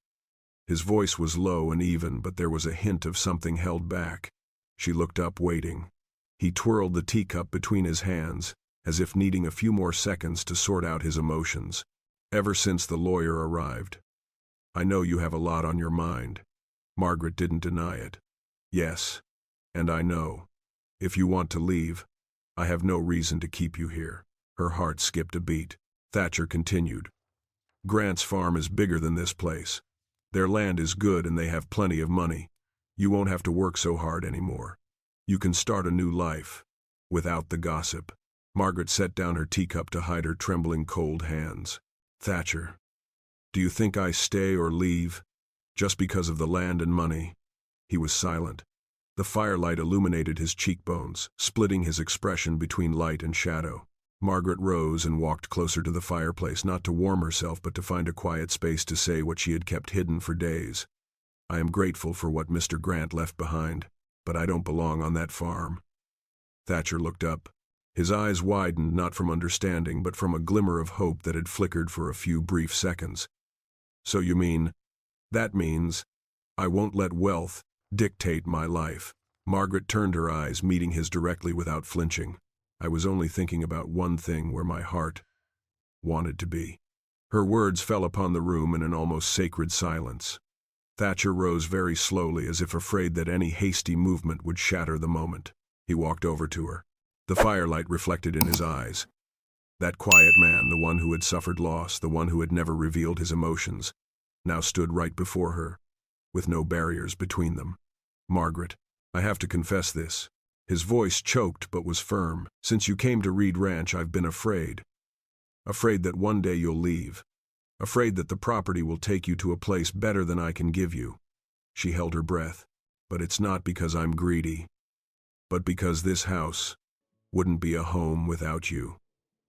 His voice was low and even, but there was a hint of something held back. She looked up, waiting. He twirled the teacup between his hands, as if needing a few more seconds to sort out his emotions. "Ever since the lawyer arrived. I know you have a lot on your mind." Margaret didn't deny it. "Yes, and I know. If you want to leave, I have no reason to keep you here." Her heart skipped a beat. Thatcher continued. "Grant's farm is bigger than this place. Their land is good and they have plenty of money. You won't have to work so hard anymore. You can start a new life, without the gossip." Margaret set down her teacup to hide her trembling cold hands. "Thatcher, do you think I stay or leave, just because of the land and money?" He was silent. The firelight illuminated his cheekbones, splitting his expression between light and shadow. Margaret rose and walked closer to the fireplace, not to warm herself, but to find a quiet space to say what she had kept hidden for days. "I am grateful for what Mr. Grant left behind, but I don't belong on that farm." Thatcher looked up. His eyes widened, not from understanding, but from a glimmer of hope that had flickered for a few brief seconds. "So you mean, that means, I won't let wealth dictate my life?" Margaret turned her eyes, meeting his directly without flinching. "I was only thinking about one thing, where my heart wanted to be." Her words fell upon the room in an almost sacred silence. Thatcher rose very slowly, as if afraid that any hasty movement would shatter the moment. He walked over to her. The firelight reflected in his eyes. That quiet man, the one who had suffered loss, the one who had never revealed his emotions, now stood right before her, with no barriers between them. "Margaret, I have to confess this." His voice choked but was firm. "Since you came to Reed Ranch, I've been afraid. Afraid that one day you'll leave. Afraid that the property will take you to a place better than I can give you." She held her breath. "But it's not because I'm greedy, but because this house wouldn't be a home without you."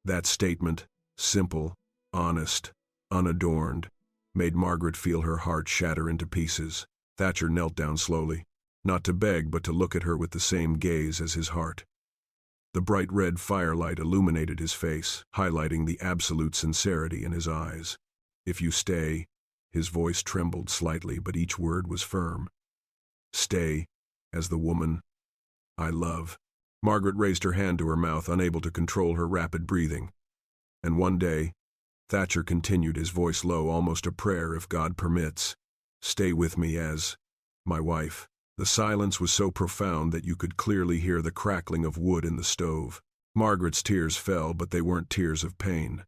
That statement, simple, honest, unadorned, made Margaret feel her heart shatter into pieces. Thatcher knelt down slowly, not to beg but to look at her with the same gaze as his heart. The bright red firelight illuminated his face, highlighting the absolute sincerity in his eyes. "If you stay," his voice trembled slightly, but each word was firm. "Stay as the woman I love." Margaret raised her hand to her mouth, unable to control her rapid breathing. "And one day," Thatcher continued, his voice low, almost a prayer, "if God permits, stay with me as my wife." The silence was so profound that you could clearly hear the crackling of wood in the stove. Margaret's tears fell, but they weren't tears of pain.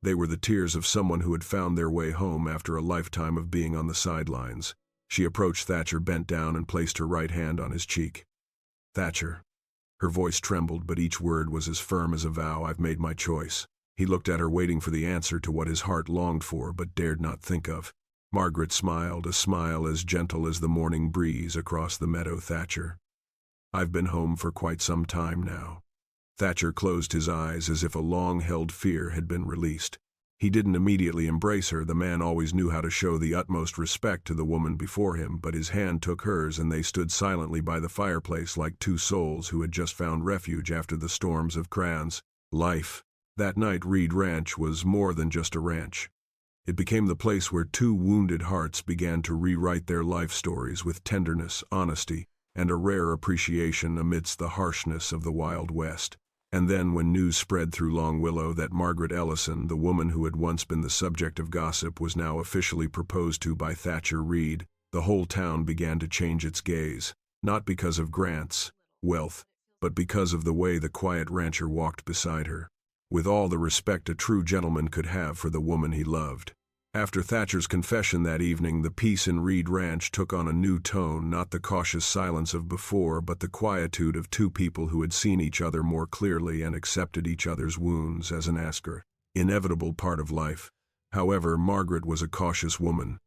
They were the tears of someone who had found their way home after a lifetime of being on the sidelines. She approached Thatcher, bent down, and placed her right hand on his cheek. "Thatcher." Her voice trembled, but each word was as firm as a vow. "I've made my choice." He looked at her, waiting for the answer to what his heart longed for but dared not think of. Margaret smiled, a smile as gentle as the morning breeze across the meadow. "Thatcher, I've been home for quite some time now." Thatcher closed his eyes as if a long-held fear had been released. He didn't immediately embrace her. The man always knew how to show the utmost respect to the woman before him, but his hand took hers and they stood silently by the fireplace like two souls who had just found refuge after the storms of Cran's life. That night, Reed Ranch was more than just a ranch. It became the place where two wounded hearts began to rewrite their life stories with tenderness, honesty, and a rare appreciation amidst the harshness of the Wild West. And then, when news spread through Long Willow that Margaret Ellison, the woman who had once been the subject of gossip, was now officially proposed to by Thatcher Reed, the whole town began to change its gaze, not because of grants, wealth, but because of the way the quiet rancher walked beside her, with all the respect a true gentleman could have for the woman he loved. After Thatcher's confession that evening, the peace in Reed Ranch took on a new tone, not the cautious silence of before, but the quietude of two people who had seen each other more clearly and accepted each other's wounds as an inevitable part of life. However, Margaret was a cautious woman,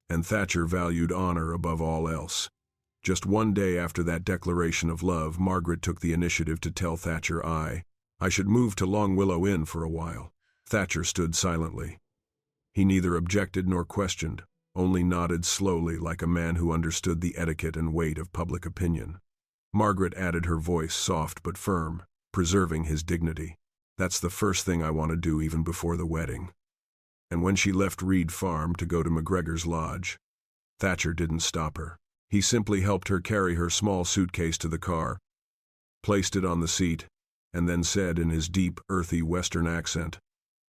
and Thatcher valued honor above all else. Just one day after that declaration of love, Margaret took the initiative to tell Thatcher I should move to Long Willow Inn for a while. Thatcher stood silently. He neither objected nor questioned, only nodded slowly like a man who understood the etiquette and weight of public opinion. Margaret added her voice, soft but firm, preserving his dignity. That's the first thing I want to do even before the wedding. And when she left Reed Farm to go to McGregor's lodge, Thatcher didn't stop her. He simply helped her carry her small suitcase to the car, placed it on the seat, and then said in his deep, earthy Western accent,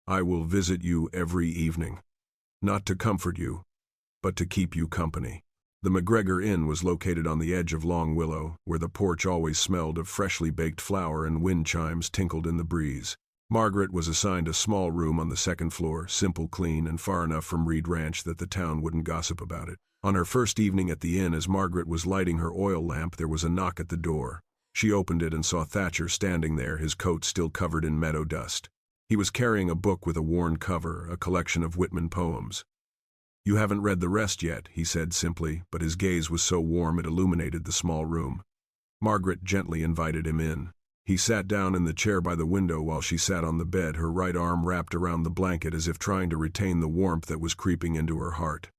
I will visit you every evening, not to comfort you, but to keep you company. The McGregor Inn was located on the edge of Long Willow, where the porch always smelled of freshly baked flour and wind chimes tinkled in the breeze. Margaret was assigned a small room on the second floor, simple, clean, and far enough from Reed Ranch that the town wouldn't gossip about it. On her first evening at the inn, as Margaret was lighting her oil lamp, there was a knock at the door. She opened it and saw Thatcher standing there, his coat still covered in meadow dust. He was carrying a book with a worn cover, a collection of Whitman poems. You haven't read the rest yet, he said simply, but his gaze was so warm it illuminated the small room. Margaret gently invited him in. He sat down in the chair by the window while she sat on the bed, her right arm wrapped around the blanket as if trying to retain the warmth that was creeping into her heart.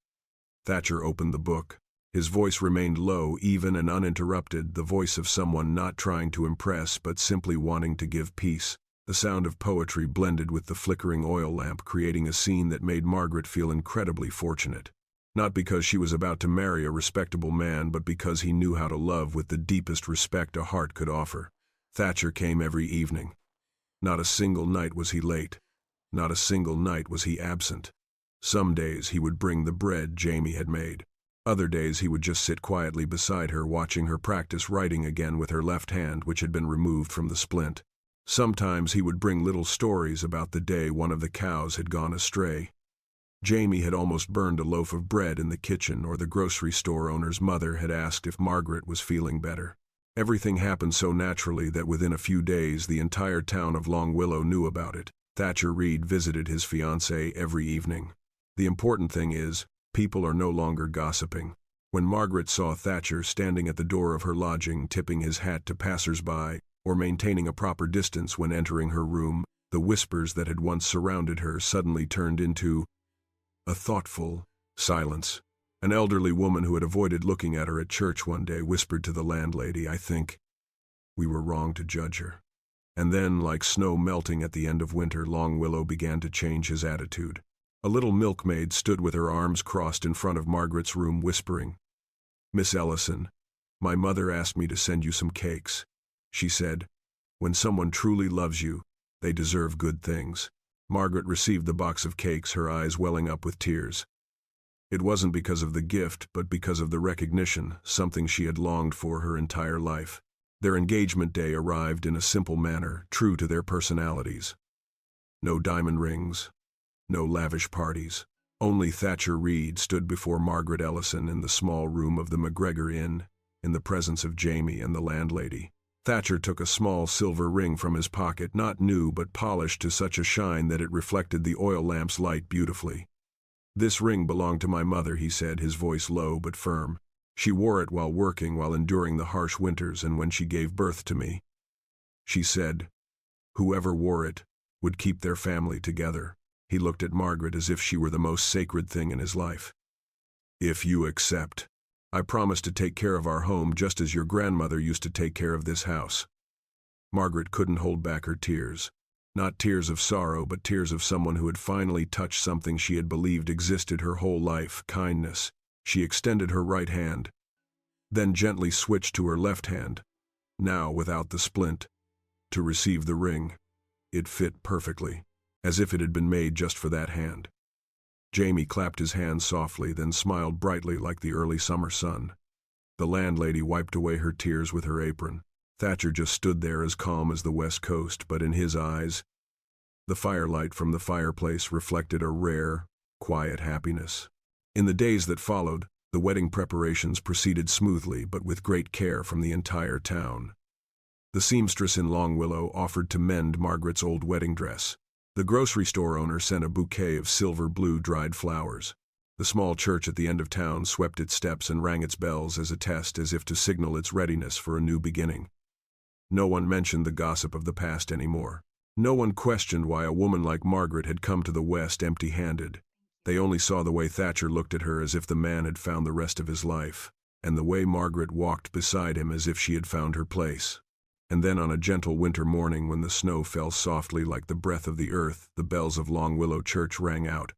Thatcher opened the book. His voice remained low, even and uninterrupted, the voice of someone not trying to impress but simply wanting to give peace. The sound of poetry blended with the flickering oil lamp, creating a scene that made Margaret feel incredibly fortunate. Not because she was about to marry a respectable man, but because he knew how to love with the deepest respect a heart could offer. Thatcher came every evening. Not a single night was he late. Not a single night was he absent. Some days he would bring the bread Jamie had made. Other days he would just sit quietly beside her, watching her practice writing again with her left hand, which had been removed from the splint. Sometimes he would bring little stories about the day one of the cows had gone astray. Jamie had almost burned a loaf of bread in the kitchen, or the grocery store owner's mother had asked if Margaret was feeling better. Everything happened so naturally that within a few days the entire town of Long Willow knew about it. Thatcher Reed visited his fiancée every evening. The important thing is, people are no longer gossiping. When Margaret saw Thatcher standing at the door of her lodging, tipping his hat to passers-by, or maintaining a proper distance when entering her room, the whispers that had once surrounded her suddenly turned into a thoughtful silence. An elderly woman who had avoided looking at her at church one day whispered to the landlady, I think we were wrong to judge her. And then, like snow melting at the end of winter, Long Willow began to change his attitude. A little milkmaid stood with her arms crossed in front of Margaret's room, whispering, Miss Ellison, my mother asked me to send you some cakes. She said, when someone truly loves you, they deserve good things. Margaret received the box of cakes, her eyes welling up with tears. It wasn't because of the gift, but because of the recognition, something she had longed for her entire life. Their engagement day arrived in a simple manner, true to their personalities. No diamond rings, no lavish parties. Only Thatcher Reed stood before Margaret Ellison in the small room of the McGregor Inn, in the presence of Jamie and the landlady. Thatcher took a small silver ring from his pocket, not new but polished to such a shine that it reflected the oil lamp's light beautifully. This ring belonged to my mother, he said, his voice low but firm. She wore it while working, while enduring the harsh winters, and when she gave birth to me. She said, whoever wore it would keep their family together. He looked at Margaret as if she were the most sacred thing in his life. If you accept, I promise to take care of our home just as your grandmother used to take care of this house. Margaret couldn't hold back her tears. Not tears of sorrow, but tears of someone who had finally touched something she had believed existed her whole life, kindness. She extended her right hand, then gently switched to her left hand, now without the splint, to receive the ring. It fit perfectly, as if it had been made just for that hand. Jamie clapped his hands softly, then smiled brightly like the early summer sun. The landlady wiped away her tears with her apron. Thatcher just stood there as calm as the West Coast, but in his eyes, the firelight from the fireplace reflected a rare, quiet happiness. In the days that followed, the wedding preparations proceeded smoothly but with great care from the entire town. The seamstress in Long Willow offered to mend Margaret's old wedding dress. The grocery store owner sent a bouquet of silver blue dried flowers. The small church at the end of town swept its steps and rang its bells as a test, as if to signal its readiness for a new beginning. No one mentioned the gossip of the past anymore. No one questioned why a woman like Margaret had come to the West empty-handed. They only saw the way Thatcher looked at her as if the man had found the rest of his life, and the way Margaret walked beside him as if she had found her place. And then on a gentle winter morning, when the snow fell softly like the breath of the earth, the bells of Long Willow Church rang out,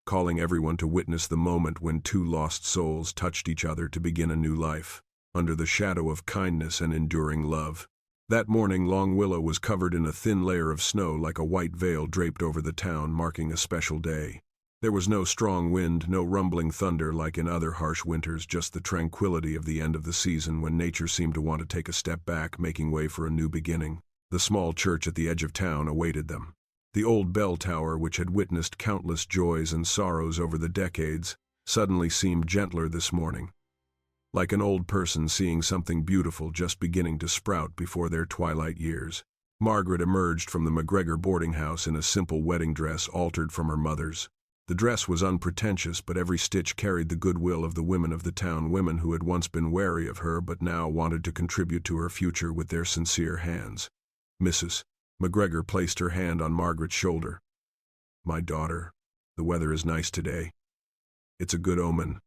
calling everyone to witness the moment when two lost souls touched each other to begin a new life, under the shadow of kindness and enduring love. That morning, Long Willow was covered in a thin layer of snow like a white veil draped over the town, marking a special day. There was no strong wind, no rumbling thunder like in other harsh winters, just the tranquility of the end of the season when nature seemed to want to take a step back, making way for a new beginning. The small church at the edge of town awaited them. The old bell tower, which had witnessed countless joys and sorrows over the decades, suddenly seemed gentler this morning, like an old person seeing something beautiful just beginning to sprout before their twilight years. Margaret emerged from the McGregor boarding house in a simple wedding dress altered from her mother's. The dress was unpretentious, but every stitch carried the goodwill of the women of the town, women who had once been wary of her but now wanted to contribute to her future with their sincere hands. Mrs. McGregor placed her hand on Margaret's shoulder. "My daughter, the weather is nice today. It's a good omen."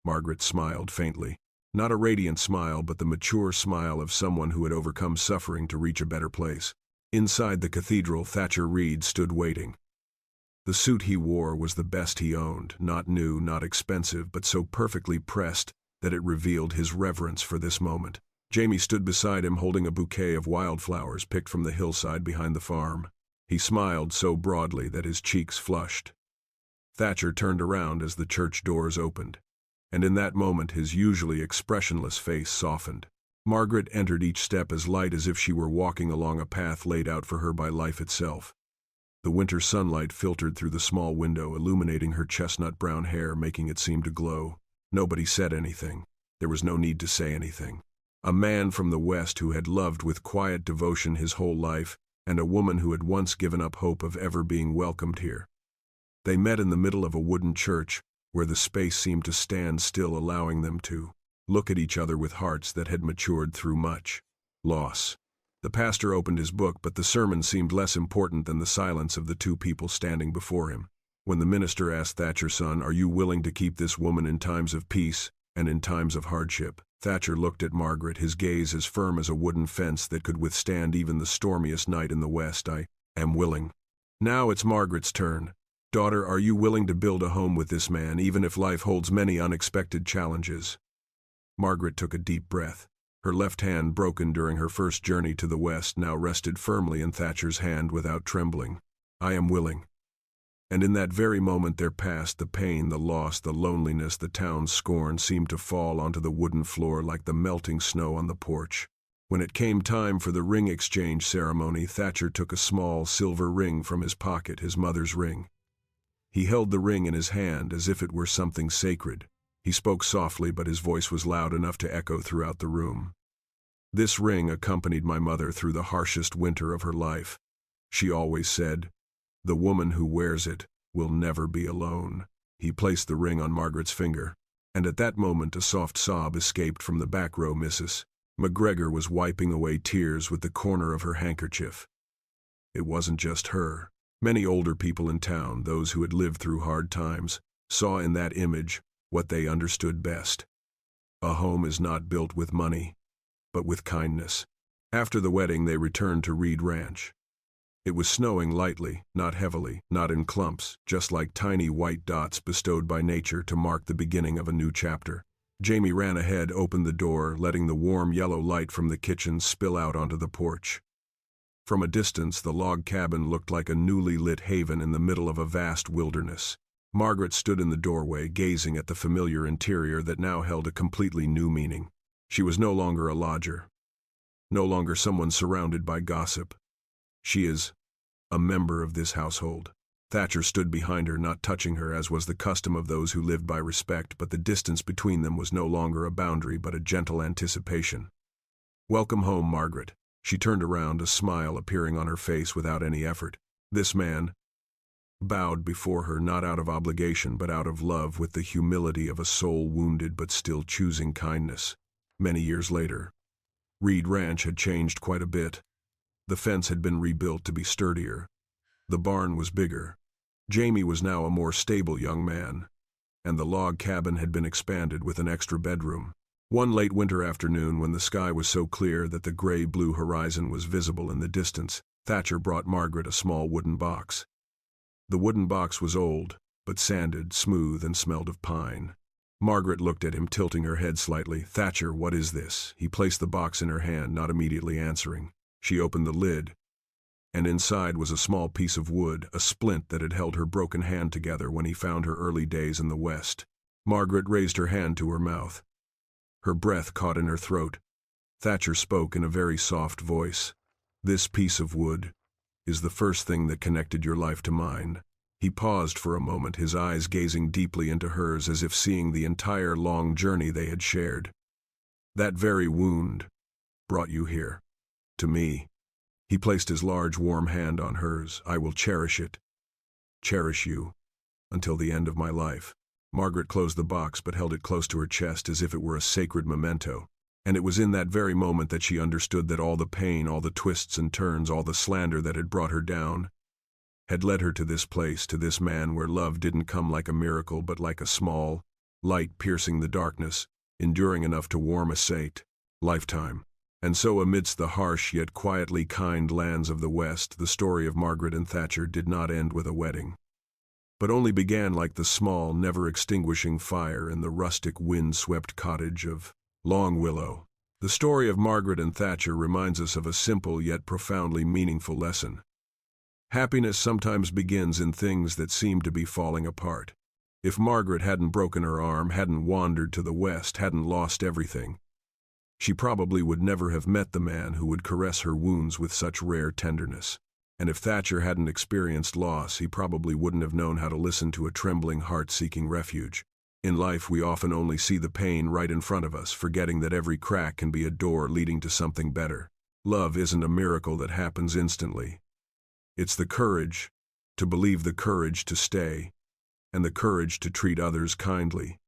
Margaret smiled faintly. Not a radiant smile, but the mature smile of someone who had overcome suffering to reach a better place. Inside the cathedral, Thatcher Reed stood waiting. The suit he wore was the best he owned, not new, not expensive, but so perfectly pressed that it revealed his reverence for this moment. Jamie stood beside him holding a bouquet of wildflowers picked from the hillside behind the farm. He smiled so broadly that his cheeks flushed. Thatcher turned around as the church doors opened, and in that moment his usually expressionless face softened. Margaret entered each step as light as if she were walking along a path laid out for her by life itself. The winter sunlight filtered through the small window, illuminating her chestnut-brown hair, making it seem to glow. Nobody said anything. There was no need to say anything. A man from the West who had loved with quiet devotion his whole life, and a woman who had once given up hope of ever being welcomed here. They met in the middle of a wooden church, where the space seemed to stand still, allowing them to look at each other with hearts that had matured through much loss. The pastor opened his book, but the sermon seemed less important than the silence of the two people standing before him. When the minister asked Thatcher, "Son, are you willing to keep this woman in times of peace and in times of hardship?" Thatcher looked at Margaret, his gaze as firm as a wooden fence that could withstand even the stormiest night in the West. "I am willing." Now it's Margaret's turn. "Daughter, are you willing to build a home with this man, even if life holds many unexpected challenges?" Margaret took a deep breath. Her left hand, broken during her first journey to the West, now rested firmly in Thatcher's hand without trembling. "I am willing." And in that very moment their past, the pain, the loss, the loneliness, the town's scorn, seemed to fall onto the wooden floor like the melting snow on the porch. When it came time for the ring exchange ceremony, Thatcher took a small silver ring from his pocket, his mother's ring. He held the ring in his hand as if it were something sacred. He spoke softly, but his voice was loud enough to echo throughout the room. "This ring accompanied my mother through the harshest winter of her life. She always said, 'The woman who wears it will never be alone.'" He placed the ring on Margaret's finger, and at that moment a soft sob escaped from the back row. Mrs. McGregor was wiping away tears with the corner of her handkerchief. It wasn't just her. Many older people in town, those who had lived through hard times, saw in that image what they understood best. A home is not built with money, but with kindness. After the wedding, they returned to Reed Ranch. It was snowing lightly, not heavily, not in clumps, just like tiny white dots bestowed by nature to mark the beginning of a new chapter. Jamie ran ahead, opened the door, letting the warm yellow light from the kitchen spill out onto the porch. From a distance, the log cabin looked like a newly lit haven in the middle of a vast wilderness. Margaret stood in the doorway, gazing at the familiar interior that now held a completely new meaning. She was no longer a lodger, no longer someone surrounded by gossip. She is a member of this household. Thatcher stood behind her, not touching her, as was the custom of those who lived by respect, but the distance between them was no longer a boundary, but a gentle anticipation. "Welcome home, Margaret." She turned around, a smile appearing on her face without any effort. This man bowed before her, not out of obligation, but out of love, with the humility of a soul wounded but still choosing kindness. Many years later, Reed Ranch had changed quite a bit. The fence had been rebuilt to be sturdier. The barn was bigger. Jamie was now a more stable young man, and the log cabin had been expanded with an extra bedroom. One late winter afternoon, when the sky was so clear that the gray-blue horizon was visible in the distance, Thatcher brought Margaret a small wooden box. The wooden box was old, but sanded, smooth, and smelled of pine. Margaret looked at him, tilting her head slightly. "Thatcher, what is this?" He placed the box in her hand, not immediately answering. She opened the lid, and inside was a small piece of wood, a splint that had held her broken hand together when he found her early days in the West. Margaret raised her hand to her mouth. Her breath caught in her throat. Thatcher spoke in a very soft voice. "This piece of wood is the first thing that connected your life to mine." He paused for a moment, his eyes gazing deeply into hers as if seeing the entire long journey they had shared. "That very wound brought you here, to me." He placed his large, warm hand on hers. "I will cherish it, cherish you, until the end of my life." Margaret closed the box but held it close to her chest as if it were a sacred memento. And it was in that very moment that she understood that all the pain, all the twists and turns, all the slander that had brought her down, had led her to this place, to this man where love didn't come like a miracle but like a small light piercing the darkness, enduring enough to warm a lifetime. And so, amidst the harsh yet quietly kind lands of the West, the story of Margaret and Thatcher did not end with a wedding, but only began like the small, never-extinguishing fire in the rustic, wind-swept cottage of Long Willow. The story of Margaret and Thatcher reminds us of a simple yet profoundly meaningful lesson. Happiness sometimes begins in things that seem to be falling apart. If Margaret hadn't broken her arm, hadn't wandered to the West, hadn't lost everything, she probably would never have met the man who would caress her wounds with such rare tenderness. And if Thatcher hadn't experienced loss, he probably wouldn't have known how to listen to a trembling heart seeking refuge. In life, we often only see the pain right in front of us, forgetting that every crack can be a door leading to something better. Love isn't a miracle that happens instantly. It's the courage to believe, the courage to stay, and the courage to treat others kindly,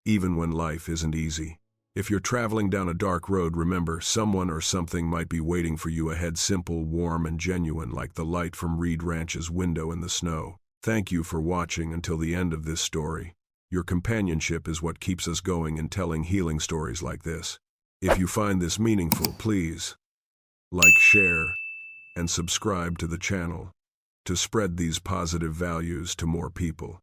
even when life isn't easy. If you're traveling down a dark road, remember, someone or something might be waiting for you ahead, simple, warm, and genuine, like the light from Reed Ranch's window in the snow. Thank you for watching until the end of this story. Your companionship is what keeps us going and telling healing stories like this. If you find this meaningful, please like, share, and subscribe to the channel to spread these positive values to more people.